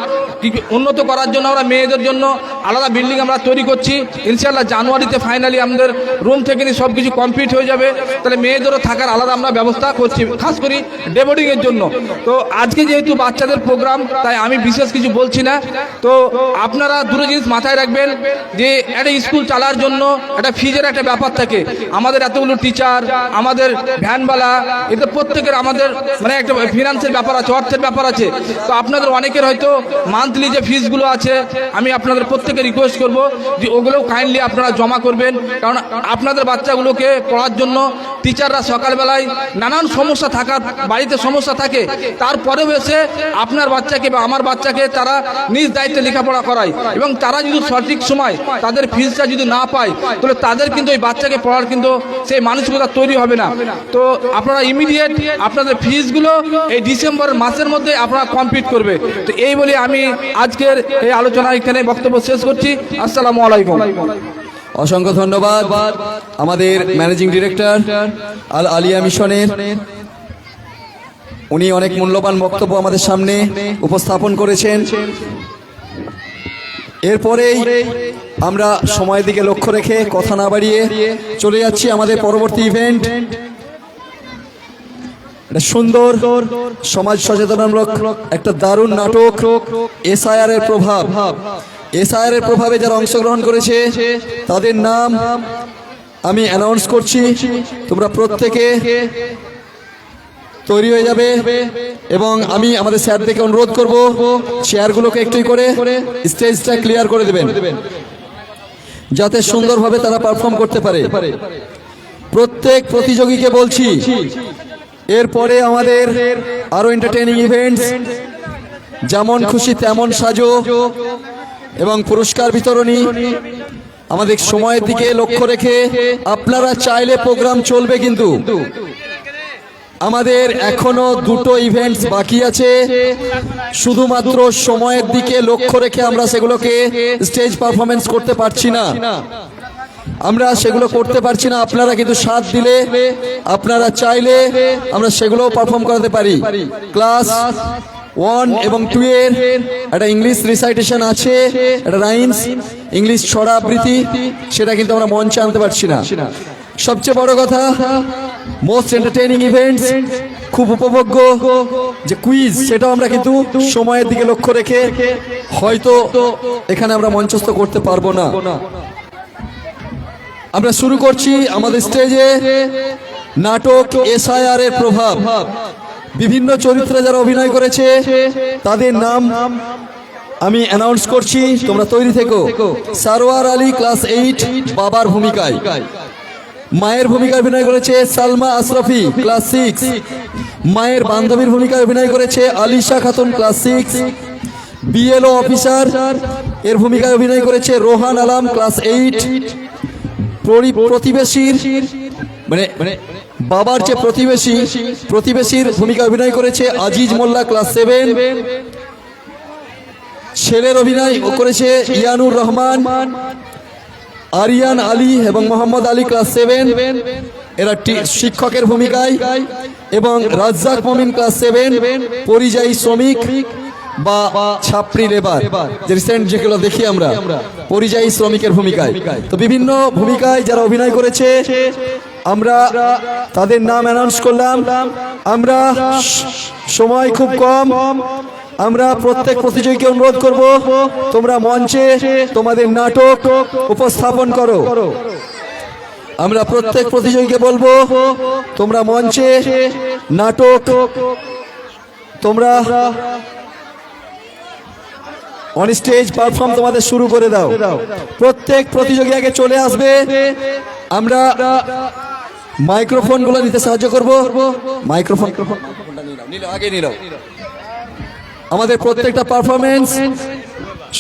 Speaker 7: উন্নত করার জন্য আমরা মেয়েদের জন্য আলাদা বিল্ডিং আমরা তৈরি করছি। ইনশাআল্লাহ জানুয়ারিতে ফাইনালি আমাদের রুম থেকে নিয়ে সব কিছু কমপ্লিট হয়ে যাবে। তাহলে মেয়েদেরও থাকার আলাদা আমরা ব্যবস্থা করছি, খাস করে ডে বোর্ডিংয়ের জন্য। তো আজকে যেহেতু বাচ্চাদের প্রোগ্রাম, তাই আমি বিশেষ কিছু বলছি না। তো আপনারা দুটো জিনিস মাথায় রাখবেন যে একটা স্কুল চালার জন্য একটা ফিজের একটা ব্যাপার থাকে। আমাদের এতগুলো টিচার, আমাদের ভ্যানওয়ালা, এতে প্রত্যেকের আমাদের মানে একটা ফিনান্সের ব্যাপার আছে, অর্থের ব্যাপার আছে। তো আপনাদের অনেকের হয়তো মান্থলি যে ফিসগুলো আছে, আমি আপনাদের প্রত্যেকে রিকোয়েস্ট করব যে ওগুলোও কাইন্ডলি আপনারা জমা করবেন। কারণ আপনাদের বাচ্চাগুলোকে পড়ার জন্য টিচাররা সকালবেলায় নানান সমস্যা থাকার, বাড়িতে সমস্যা থাকে, তারপরেও এসে আপনার বাচ্চাকে বা আমার বাচ্চাকে তারা নিজ দায়িত্বে লেখাপড়া করায়। এবং তারা যদি সঠিক সময় তাদের ফিসটা যদি না পায়, তাহলে তাদের কিন্তু ওই বাচ্চাকে পড়ার কিন্তু সেই মানসিকতা তৈরি হবে না। তো আপনারা ইমিডিয়েট আপনাদের ফিসগুলো এই ডিসেম্বর মাসের মধ্যে আপনারা কমপ্লিট করবে। তো এই বলে আমি আজকের এই আলোচনা এখানে বক্তব্য শেষ করছি। আসসালামু আলাইকুম।
Speaker 1: অসংখ্য ধন্যবাদ আমাদের ম্যানেজিং ডিরেক্টর আল আলিয়া মিশনের। উনি অনেক মূল্যবান বক্তব্য আমাদের সামনে উপস্থাপন করেছেন। এরপরেই আমরা সময়ের দিকে লক্ষ্য রেখে কথা না বাড়িয়ে চলে যাচ্ছি আমাদের পরবর্তী ইভেন্ট। একটা সুন্দর সমাজ সচেতনমূলক একটা দারুণ নাটক এসআইআর এর প্রভাব। এসআইআর এর প্রভাবে যারা অংশগ্রহণ করেছে তাদের নাম আমি অ্যানাউন্স করছি। তোমরা প্রত্যেকে তৈরি হয়ে যাবে এবং আমি আমাদের স্যারদেরকে অনুরোধ করব চেয়ারগুলোকে একটু করে স্টেজটা ক্লিয়ার করে দেবেন, যাতে সুন্দরভাবে তারা পারফর্ম করতে পারে। প্রত্যেক প্রতিযোগীকে বলছি, এরপরে আমাদের আরো এন্টারটেইনিং ইভেন্টস, যেমন খুশি তেমন সাজো এবং পুরস্কার বিতরণী। আমাদের সময়ের দিকে লক্ষ্য রেখে আপনারা চাইলে প্রোগ্রাম চলবে, কিন্তু আমাদের এখনো দুটো ইভেন্টস বাকি আছে। শুধুমাত্র সময়ের দিকে লক্ষ্য রেখে আমরা সেগুলোকে স্টেজ পারফরমেন্স করতে পারছি না, আমরা সেগুলো করতে পারছি না। আপনারা কিন্তু সাথ দিলে, আপনারা চাইলে আমরা সেগুলো পারফর্ম করাতে পারি। ক্লাস 1 এবং 2 এর একটা ইংলিশ রিসাইটেশন আছে, একটা রাইমস ইংলিশ ছড়া আবৃত্তি, সেটা কিন্তু আমরা মঞ্চে আনতে পারছি না। সবচেয়ে বড় কথা, মোস্ট এন্টারটেইনিং ইভেন্টস, খুব উপভোগ্য যে কুইজ, সেটাও আমরা কিন্তু সময়ের দিকে লক্ষ্য রেখে হয়তো এখানে আমরা মঞ্চস্থ করতে পারবো না। আমরা শুরু করছি আমাদের স্টেজে নাটক এসআইআর এর প্রভাব। বিভিন্ন চরিত্রে যারা অভিনয় করেছে তাদের নাম আমি অ্যানাউন্স করছি, তোমরা তৈরি থেকো। সারোয়ার আলী ক্লাস 8 বাবার ভূমিকায়। মায়ের ভূমিকায় অভিনয় করেছে সালমা আশরাফি ক্লাস 6। মায়ের বান্ধবীর ভূমিকায় অভিনয় করেছে Alisha Khatun class 6। BLO officer এর ভূমিকায় অভিনয় করেছে রোহান আলম ক্লাস 8। প্রতিবেশীর মানে বাবার যে প্রতিবেশীর ভূমিকা অভিনয় করেছে আজিজ মোল্লা ক্লাস 7। ছেলের অভিনয় করেছে ইয়ানুর রহমান, আরিয়ান আলী এবং মোহাম্মদ আলী ক্লাস 7। এরা শিক্ষকের ভূমিকায়। এবং রাজ্জাক মমিন ক্লাস 7 পরিযায়ী শ্রমিক বা ছাপরি লেবার, যে রিসেন্ট যেগুলো দেখি আমরা, পরিযায়ী শ্রমিকের ভূমিকায়। তো বিভিন্ন ভূমিকায় যারা অভিনয় করেছে আমরা তাদের নাম অ্যানাউন্স করলাম। আমরা সময় খুব কম, আমরা প্রত্যেক প্রতিযোগীকে অনুরোধ করব তোমরা মঞ্চে তোমাদের নাটক উপস্থাপন করো। আমরা প্রত্যেক প্রতিযোগীকে বলবো তোমরা মঞ্চে নাটক তোমরা অন স্টেজ পারফর্ম তোমাদের শুরু করে দাও। প্রত্যেক প্রতিযোগী আগে চলে আসবে। আমরা মাইক্রোফোন গুলো নিতে সাহায্য করব। মাইক্রোফোন আগে নিল। আমাদের প্রত্যেকটা পারফরমেন্স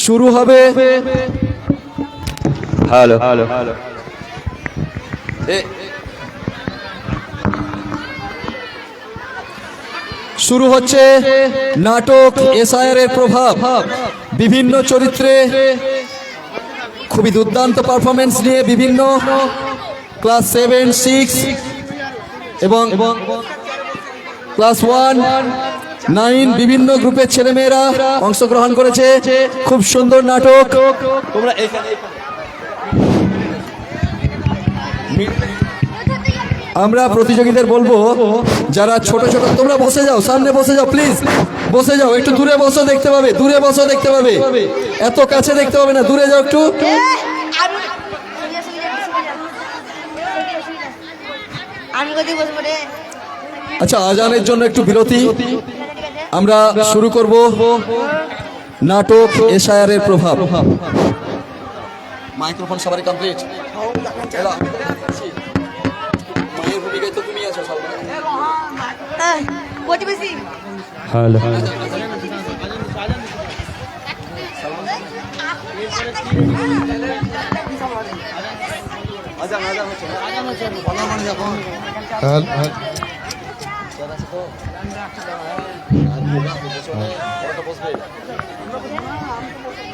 Speaker 1: শুরু হবে।
Speaker 2: হ্যালো
Speaker 1: শুরু হচ্ছে নাটক এসআইআর এর প্রভাব। বিভিন্ন চরিত্রে খুবই দুর্দান্ত পারফরমেন্স নিয়ে বিভিন্ন ক্লাস 7, 6 এবং ক্লাস 1, 9 বিভিন্ন গ্রুপের ছেলেমেয়েরা অংশগ্রহণ করেছে। খুব সুন্দর নাটক। তোমরা আমরা প্রতিযোগীদের বলবো যারা ছোট ছোট তোমরা বসে যাও, সামনে বসে যাও, প্লিজ বসে যাও। একটু দূরে বসো, দেখতে পাবে, দূরে বসো, দেখতে পাবে। এত কাছে দেখতে পাবে না, দূরে যাও একটু। আচ্ছা, আজানের জন্য একটু বিরতি। আমরা শুরু করব নাটক এসআইআর এর প্রভাব। মাইক্রোফোন সবারই কমপ্লিট। মায়ের ভূমিকায় তো তুমি আছো সবাই।
Speaker 2: হ্যালো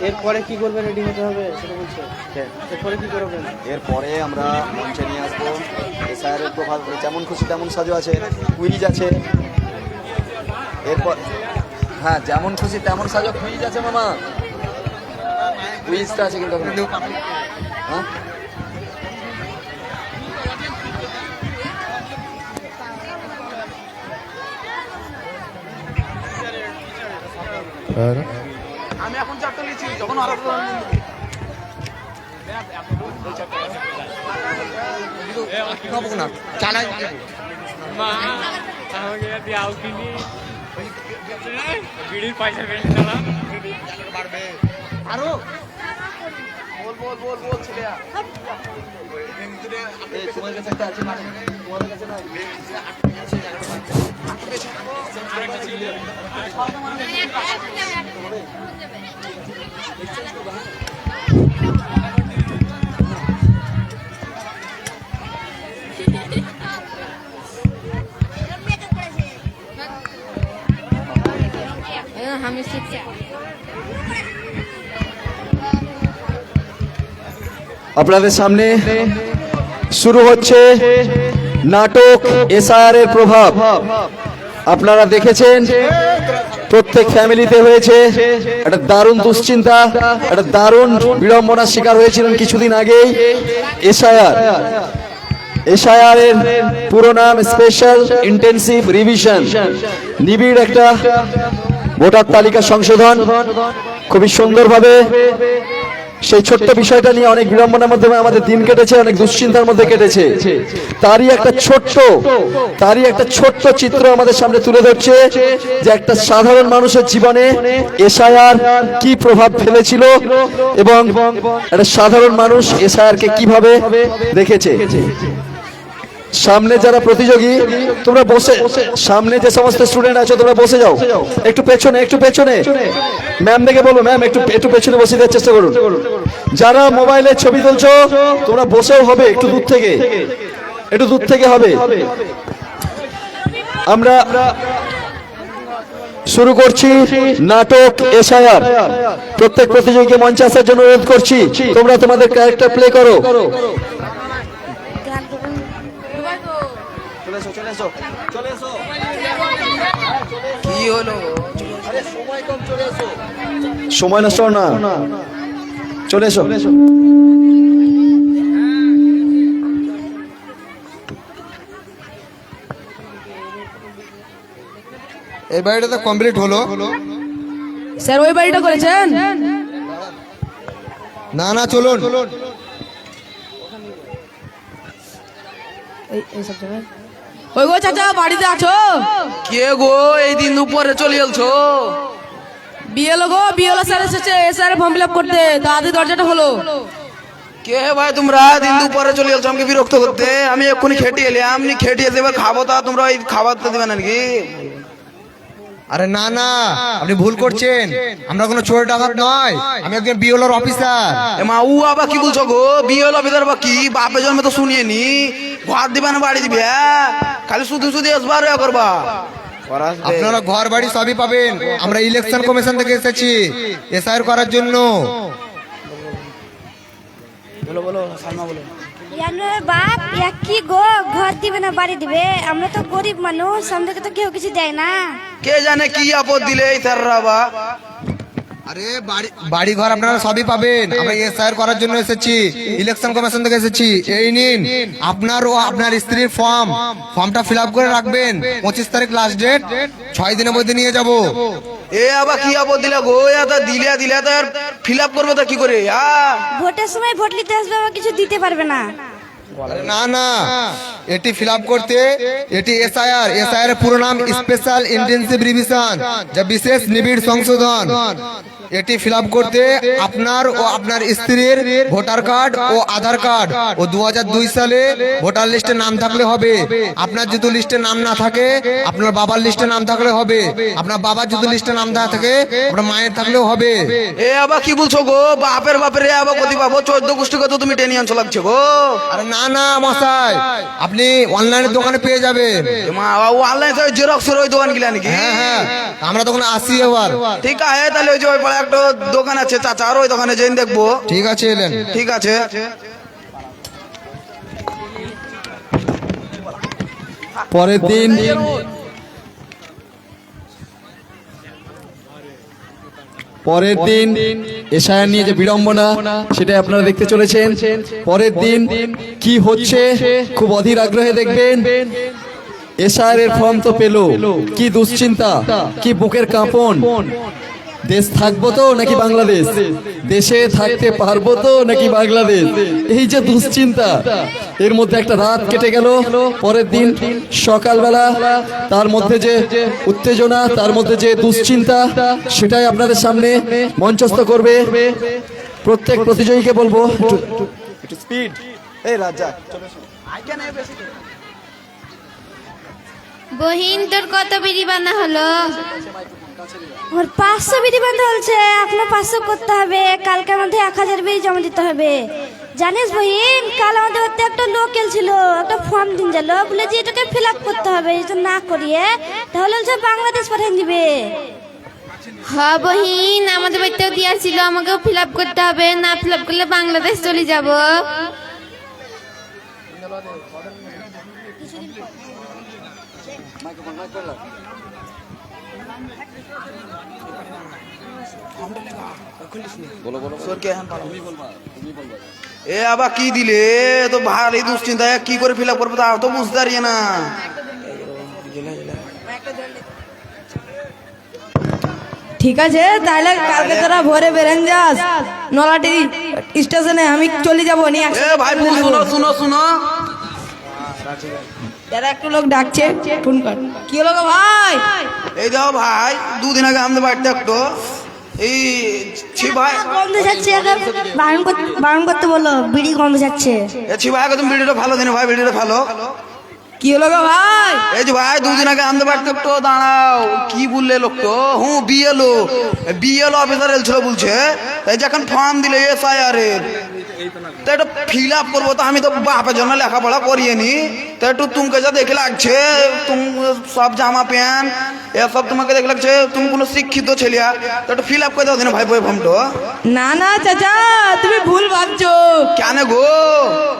Speaker 6: এরপরে কি করবে? রেডি হতে হবে সেটা বলছে। এরপরে কি করবেন?
Speaker 1: এরপরে আমরা মঞ্চে নিয়ে আসবো এসআইআর এর প্রভাব। যেমন খুশি তেমন সাজো আছে, কুইজ আছে। এরপর হ্যাঁ, যেমন খুশি তেমন সাজো কুইজ আছে মামা। কুইজটা আছে কিন্তু হ্যাঁ
Speaker 7: আমি এখন চারটা নিয়েছি, যখন আরো
Speaker 1: তোমার কাছে একটা আছে, তোমাদের কাছে নাই? আপনাদের সামনে শুরু হচ্ছে নাটক এসআইআর এর প্রভাব। আপনারা দেখেছেন প্রত্যেক ফ্যামিলিতে হয়েছে একটা দারুণ দুশ্চিন্তা, একটা দারুণ বিড়ম্বনার শিকার হয়েছিলেন কিছুদিন আগেই। এসআইআর এর পুরো নাম স্পেশাল ইন্টেন্সিভ রিভিশন, নিবিড় একটা ভোটার তালিকা সংশোধন। খুবই সুন্দরভাবে সেই ছোট্ট বিষয়টা নিয়ে অনেক বিড়ম্বনার মধ্যে আমাদের দিন কেটেছে, অনেক দুশ্চিন্তার মধ্যে কেটেছে। তারই একটা ছোট্ট চিত্র আমাদের সামনে তুলে ধরছে যে একটা সাধারণ মানুষের জীবনে এসআইআর কি প্রভাব ফেলেছিল এবং একটা সাধারণ মানুষ এসআইআর কে কিভাবে দেখেছে। সামনে যারা প্রতিযোগী তোমরা বসে, সামনে যে সমস্ত স্টুডেন্ট আছো তোমরা বসে যাও। একটু পেছনে ম্যাম দেখে বলো, ম্যাম একটু পেছনে বসে দেওয়ার চেষ্টা করুন। যারা মোবাইলে ছবি তুলছো তোমরা বসেও হবে, একটু দূর থেকে হবে। আমরা শুরু করছি নাটক এসআইআর। প্রত্যেক প্রতিযোগীকে মঞ্চে আসার জন্য অনুরোধ করছি। তোমরা তোমাদের ক্যারেক্টার প্লে করো। চলে এসো। কি হলো? সময় কম, চলে এসো। সময় নষ্ট না, চলে এসো।
Speaker 8: এই বাড়িটা তো কমপ্লিট হলো
Speaker 3: স্যার। ওই বাড়িটা করেছেন?
Speaker 8: না চলুন।
Speaker 3: ওই গো চাচা বাড়িতে আছো?
Speaker 9: কে গো এই দিন দুপুরে চলে এলছো?
Speaker 3: বিয়েলো গো, বিয়েলো স্যার এসেছে, স্যার ফর্ম ফিল আপ করতে, তাড়াতাড়ি দরজাটা হলো।
Speaker 9: কে ভাই তোমরা দিন দুপুরে চলে এলছো আমাকে বিরক্ত করতে? আমি এক্ষুনি খেটে এলাম, আমি খেটে এসে এবার খাবো, তা তোমরা ওই খাবার তো দেবে নাকি?
Speaker 8: আরে না না, আপনি ভুল করছেন। আমরা কোনো চোর ডাকাত নয়, আমি একজন বিওলার অফিসার।
Speaker 9: এ মা উ আবার কি বলছো গো? বিয়ে হলো বিদার বা কি? বাপে জন্মে তো শুনিয়ে নি, ঘর দিবে না বাড়ি দিবে? খালি শুধু শুধু আসবার করবা।
Speaker 8: আপনারা ঘর বাড়ি সবই পাবেন। আমরা ইলেকশন কমিশন থেকে এসেছি এসআইআর করার জন্য।
Speaker 5: জানোর বাপ কি গো, ঘর দিবে না বাড়ি দিবে? আমরা তো গরিব মানুষ, আমাদেরকে তো কেউ কিছু দেয় না।
Speaker 9: কে জানে কি আপদ দিলে এই স্যাররা বা।
Speaker 8: আরে বাড়ি ঘর আপনারা সবই পাবেন। আমরা এসআইআর করার জন্য এসেছি, ইলেকশন কমিশন থেকে এসেছি। এই নিন আপনার ও আপনার স্ত্রীর ফর্মটা ফিল আপ করে রাখবেন। 25 তারিখ লাস্ট ডেট, 6 দিনের মধ্যে নিয়ে যাব।
Speaker 9: এ আবার কি আপদ দিলে গো? এটা দিলে তো ফিল আপ করবে তো কি করে?
Speaker 5: ভোটের সময় ভোট নিতে আসবে, আবার কিছু দিতে পারবে না।
Speaker 8: না না, এটি ফিল আপ করতে, এটি এসআইআর এর পুরো নাম স্পেশাল ইন্টেনসিভ রিভিশন, যা বিশেষ নিবিড় সংশোধন। এটি ফিল আপ করতে আপনার ও আপনার স্ত্রীর ভোটার কার্ড ও আধার কার্ড ও 2002 সালে ভোটার লিস্টে নাম থাকলে হবে। আপনার যদি লিস্টে নাম না থাকে, আপনার বাবার লিস্টে নাম থাকলে হবে। আপনার বাবার যদি লিস্টে নাম না থাকে, আপনার মায়ের থাকলেও হবে।
Speaker 9: এ আবার কি বলছো গো? বাপের এ আবার কতি পাবো? 14 গোষ্ঠী কত তুমি টেনে আনছো লাগছে গো?
Speaker 8: আরে না না মশাই, আপনি অনলাইনের দোকানে পেয়ে যাবেন।
Speaker 9: অনলাইন জেরক্সের ওই দোকান গিলা নাকি?
Speaker 8: হ্যাঁ হ্যাঁ, আমরা তখন আসি এবার।
Speaker 9: ঠিক আছে, তাহলে ওই যে ওই পাড়ে একটা দোকান আছে চাচার, ওই দোকানে যেন দেখবো।
Speaker 8: ঠিক আছে, এলেন।
Speaker 9: ঠিক আছে।
Speaker 1: পরের দিন এসআইআর নিয়ে যে বিড়ম্বনা, সেটা আপনারা দেখতে চলেছেন। পরের দিন কি হচ্ছে খুব অধীর আগ্রহে দেখবেন। এসআইআর এর ফর্ম তো পেলো, কি দুশ্চিন্তা, কি বুকের কাঁপন। দেশ থাকবো তো নাকি বাংলাদেশ, দেশে থাকতে পারবো তো নাকি বাংলাদেশ, এই যে দুশ্চিন্তা, এর মধ্যে একটা রাত কেটে গেল। পরের দিন সকালবেলা তার মধ্যে যে উত্তেজনা, তার মধ্যে যে দুশ্চিন্তা, সেটাই আপনাদের সামনে মঞ্চস্থ করবে। প্রত্যেক প্রতিযোগীকে বলবো একটু স্পিড। এই রাজা
Speaker 5: বহিন, তোর কত বিড়ি বাঁধা হলো? ওর 500 বিড়ি বাঁধা হচ্ছে, এখনো 500 করতে হবে। কালকের মধ্যে 1000 বিড়ি জমা দিতে হবে। জানিস বহিন, কাল আমাদের ওতে একটা লোক এলছিল, একটা ফর্ম দিন গেল, বলে যে এটাকে ফিল আপ করতে হবে, এটা না করিয়ে তাহলে হচ্ছে বাংলাদেশ পাঠিয়ে দিবে। হ্যাঁ বহিন, আমাদের বাড়িতেও দিয়েছিল, আমাকেও ফিল আপ করতে হবে, না ফিল আপ করলে বাংলাদেশ চলে যাব।
Speaker 9: এ আবার কি দিলে? তো ভারী দুশ্চিন্তা, কি করে ফিল আপ করবো তা তো বুঝতে পারি না।
Speaker 3: ঠিক আছে, তাহলে কালকে তোরা ভোরে বেরেন যাস নলাটি স্টেশনে, আমি চলে যাবো নিয়ে।
Speaker 9: এ ভাই শুনো শুনো শুনো,
Speaker 3: দাদা একটু লোক ডাকছে, ফোন কর। কি হলো গো ভাই?
Speaker 9: এই দেখো ভাই, 2 দিন আগে আমাদের বাড়িতে একটু এই ভাই
Speaker 4: গন্ধ যাচ্ছে, বারণ করতে বলো, বিড়ি গন্ধ যাচ্ছে।
Speaker 9: এ ভাই, তুমি ভিডিওটা ভালো দিনে ভাই, ভিডিওটা ভালো।
Speaker 3: কি হলো গো ভাই?
Speaker 9: এই যে ভাই, 2 দিন আগে আমাদের বাড়িতে একটু দাঁড়াও, কি বললে লোক তো? বিএলও অফিসার এলছিল বলছে, তাই যখন ফর্ম দিলে এসআইআর এর, তো এটা ফিল আপ করবো, তো আমি তো বাপের জন্য লেখাপড়া করিয়ে নি, তো একটু তোমাকে যা দেখে লাগছে, সব জামা প্যান্ট এসব তোমাকে দেখে লাগছে, তুমি কোনো শিক্ষিত ছেলিয়া, তো একটু ফিল আপ করে দাও দিন ভাই ফর্মটা।
Speaker 3: না না চাচা, তুমি ভুল ভাবছো।
Speaker 9: কেন গো?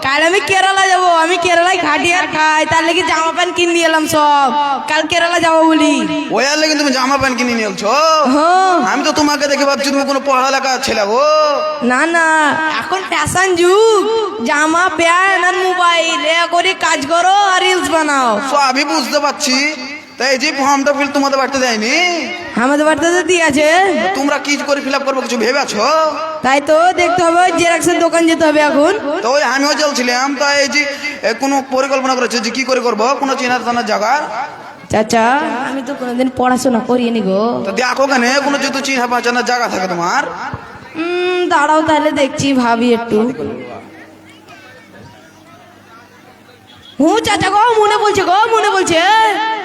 Speaker 3: কাল আমি কেরালা যাবো, আমি কেরালায় খাটিয়ার খাই, তার লেগে জামা প্যান্ট কিনে নিয়ে এলাম সব, কাল কেরালা যাবো বলি।
Speaker 9: ওই আর লেগে তুমি জামা প্যান্ট কিনে নিয়ে এলছো? আমি তো তোমাকে দেখে ভাবছি তুমি কোনো পড়ালেখা ছেলে গো।
Speaker 3: না না, এখন ফ্যাশন যুগ, জামা প্যান্ট আর মোবাইল এ করে কাজ করো আর রিলস বানাও।
Speaker 9: আমি বুঝতে পারছি, তাই এই যে ফর্মটা ফিল তোমাদের বাড়িতে দেয়নি?
Speaker 3: আমাদের বাড়িতে তো দিয়েছে।
Speaker 9: তোমরা কি করে ফিল আপ করবো কিছু ভেবেছো?
Speaker 3: তাই তো দেখতে হবে, জেরক্সের দোকান যেতে হবে এখন?
Speaker 9: তো ওই আমিও চলছিলাম, তো এই যে কোনো পরিকল্পনা করেছে যে কি করে করবো, কোনো চেনা জানার জায়গা?
Speaker 3: চাচা আমি তো কোনোদিন পড়াশোনা করিনি গো।
Speaker 9: তো দেখো কেন কোনো যদি চিনা পাচানোর জায়গা থাকে তোমার?
Speaker 3: দাঁড়াও তাহলে দেখছি, ভাবি একটু। চাচা গো মনে বলছে গো, মনে বলছে।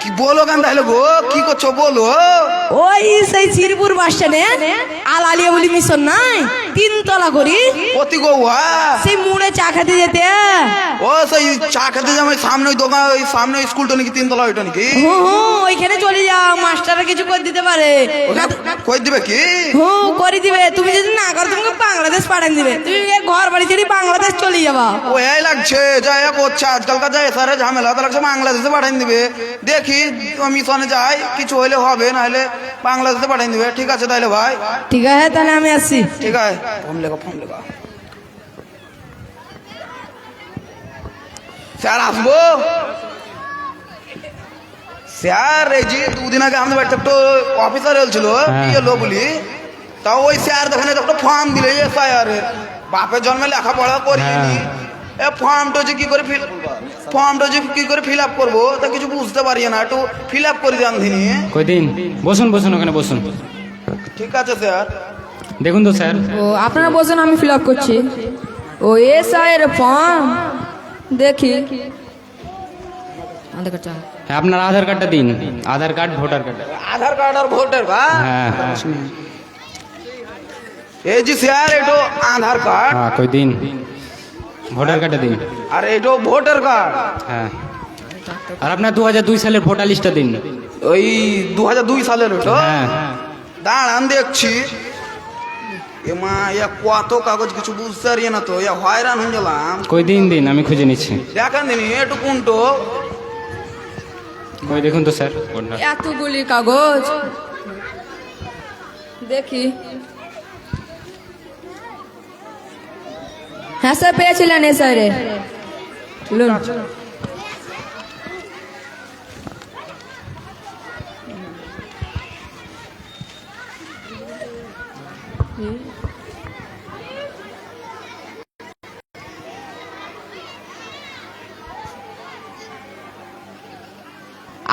Speaker 9: কি বলো কেন তাহলে গো, কি করছো বলো?
Speaker 3: ওই সেই শ্রীপুর বাস স্ট্যান্ডে আলালিয়া বলি মিশন নাই, 3 তলা করি,
Speaker 9: অতি গো
Speaker 3: সেই মুড়ে চা খেতে যেতে।
Speaker 9: ও সেই চা খেতে যাবে সামনে ওই দোকান, ওই সামনে ওই স্কুলটা নাকি 3 তলা ওইটা নাকি?
Speaker 3: ওইখানে চলে যাও, মাস্টাররা কিছু করে দিতে পারে।
Speaker 9: কই দিবে কি?
Speaker 3: করে দিবে। তুমি যদি না করো তোমাকে বাংলাদেশ পাঠান দিবে, তুমি ঘর বাড়ি ছেড়ে বাংলাদেশ চলে যাবা।
Speaker 9: ও এই লাগছে যাই করছে আজকালকার যাই স্যারে ঝামেলা, তো লাগছে বাংলাদেশে পাঠান দিবে। দেখি মিশনে যাই, কিছু হইলে হবে, না হলে বাংলাদেশে পাঠান দিবে। ঠিক আছে তাহলে ভাই,
Speaker 3: ঠিক আছে তাহলে আমি আসছি।
Speaker 9: ঠিক আছে, ফোন লেগা ফোন লেগা। স্যার আসবো? স্যার এই যে 2 দিন আগে আমাদের বাড়িতে একটা অফিসার এলছিল এলো বলি, তাও ওই স্যার দেখেন একটা ফর্ম দিলে এসআইআর এর, বাপের জন্মে লেখাপড়া করিনি, ফর্মটা যে কি করে ফিল আপ করবো তা কিছু বুঝতে পারি না, একটু ফিল আপ করে দেন দিনি।
Speaker 2: কয়দিন? বসুন বসুন, ওখানে বসুন।
Speaker 9: ঠিক আছে স্যার।
Speaker 2: দেখুন তো স্যার।
Speaker 3: ও আপনারা বলছেন, আমি ফিল আপ করছি। ও এসআই এর ফর্ম দেখি।
Speaker 2: হ্যাঁ, আপনার আধার কার্ডটা দিন, আধার কার্ড, ভোটার কার্ড।
Speaker 9: আধার কার্ড আর ভোটার কার্ড?
Speaker 2: হ্যাঁ
Speaker 9: এই যে স্যার এটা আধার কার্ড,
Speaker 2: হ্যাঁ, কই দিন ভোটার কার্ডটা দিন।
Speaker 9: আর এটা ভোটার কার্ড।
Speaker 2: হ্যাঁ, আর আপনার 2002 সালের ভোটার লিস্টটা দিন।
Speaker 9: ওই 2002 সালের ওটা?
Speaker 2: হ্যাঁ,
Speaker 9: দাঁড়ান দেখছি। এমা কত কাগজ কিছু বুঝতে পারি না তো, হয়রান হয়ে গেলাম।
Speaker 2: কই দিন দিন, আমি খুঁজে নিচ্ছি।
Speaker 9: দেখেন দিন একটু কোনটো।
Speaker 2: কই দেখুন তো স্যার।
Speaker 3: এতগুলি কাগজ দেখি। হ্যাঁ স্যার, পেয়েছিলেন এসআই রে।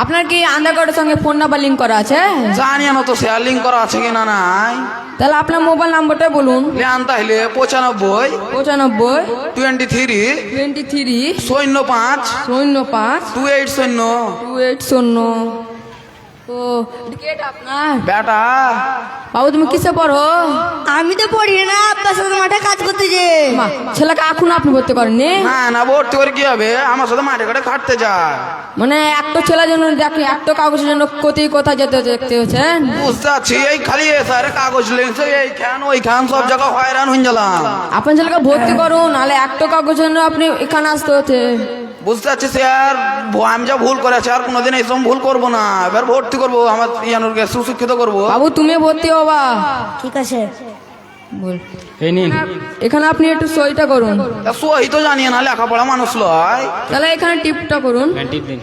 Speaker 3: আপনার কি আধার কার্ডের সঙ্গে ফোন নাম্বার লিঙ্ক করা আছে?
Speaker 9: জানি না তো স্যার লিঙ্ক করা আছে কিনা নাই।
Speaker 3: তাহলে আপনার মোবাইল নাম্বারটা বলুন।
Speaker 9: লেন তাহলে 95
Speaker 3: 95
Speaker 9: 23
Speaker 3: 23
Speaker 9: 05
Speaker 3: 05
Speaker 9: 280
Speaker 3: 280। ও এটা আপনার
Speaker 9: বেটা?
Speaker 3: বাবু তুমি কিসে পড়ো?
Speaker 4: আমি তো পড়ি না, আপনার সাথে মাঠে কাজ করতে যে।
Speaker 3: মা, ছেলেকে এখন আপনি ভর্তি করেননি?
Speaker 9: না না, ভর্তি করে কি হবে, আমার সাথে মাঠে ঘাটে খাটতে যায়।
Speaker 3: মানে একটা ছেলের জন্য দেখি, একটা কাগজের জন্য কোথায় যেতে দেখতে হচ্ছেন।
Speaker 9: বুঝতে পারছি, এই খালি স্যার কাগজ লেগেছে এইখান ওইখান সব জায়গা হয়রান হয়ে গেলাম।
Speaker 3: আপনার ছেলেকে ভর্তি করুন, নাহলে একটা কাগজের জন্য আপনি এখানে আসতে হচ্ছে।
Speaker 9: বুঝতে পারছি স্যার, আমি যা ভুল করেছি আর কোনোদিন এইসব ভুল করবো না। এবার ভর্তি করবো, আমার ইয়ানুরকে সুশিক্ষিত করবো।
Speaker 3: বাবু তুমি ভর্তি হবা।
Speaker 4: ঠিক আছে।
Speaker 3: বল
Speaker 2: এই নিন।
Speaker 3: এখানে আপনি একটু সইটা করুন।
Speaker 9: সহি তো জানিয়ে না, লেখাপড়া মানুষ লয়।
Speaker 3: তাহলে এখানে টিপটা করুন।
Speaker 2: হ্যাঁ, টিপ দিন।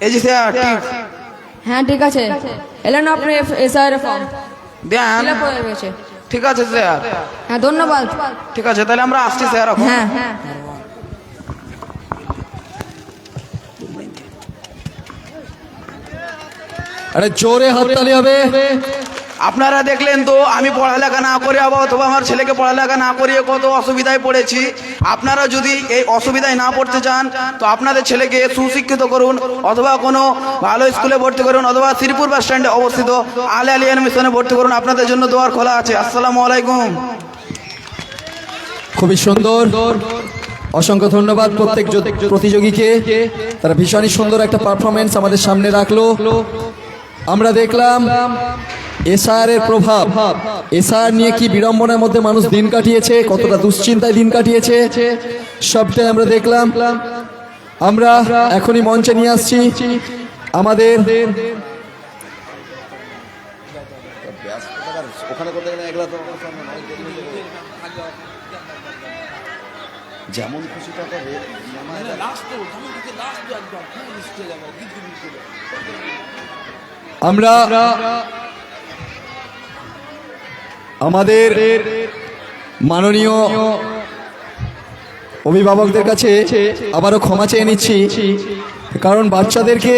Speaker 9: এই যে স্যার টিপ
Speaker 3: হ্যাঁ ঠিক আছে, এলেন আপনি এসআই এর ফর্ম
Speaker 9: দেন।
Speaker 3: ফিল আপ হয়ে গেছে।
Speaker 9: ঠিক আছে স্যার।
Speaker 3: হ্যাঁ ধন্যবাদ।
Speaker 9: ঠিক আছে তাহলে আমরা আসছি স্যার এখন।
Speaker 3: হ্যাঁ
Speaker 1: আরে জোরে হাততালি হবে।
Speaker 9: আপনারা দেখলেন তো আমি পড়ালেখা না করে অথবা আমার ছেলেকে পড়ালেখা না করিয়ে কত অসুবিধায় পড়েছি। আপনারা যদি এই অসুবিধায় না পড়তে চান তো আপনাদের ছেলেকে সুশিক্ষিত করুন, অথবা কোনো ভালো স্কুলে ভর্তি করুন, অথবা শ্রীপুর বাস স্ট্যান্ডে অবস্থিত আলে আলিয়ান মিশনে ভর্তি করুন। আপনাদের জন্য দোয়ার খোলা আছে। আসসালামু আলাইকুম।
Speaker 1: খুবই সুন্দর, অসংখ্য ধন্যবাদ প্রত্যেক প্রতিযোগীকে। তারা ভীষণই সুন্দর একটা পারফরমেন্স আমাদের সামনে রাখলো। আমরা দেখলাম এসআর এর প্রভাব, এসআর নিয়ে কি বিড়ম্বনার মধ্যে মানুষ দিন কাটিয়েছে, কতটা দুশ্চিন্তায় দিন কাটিয়েছে, সবটাই আমরা দেখলাম। আমরা এখনই মঞ্চে নিয়ে আসছি আমাদের যেমন খুশি আমরা আমাদের মাননীয় অভিভাবকদের কাছে আবারও ক্ষমা চেয়ে নিচ্ছি, কারণ বাচ্চাদেরকে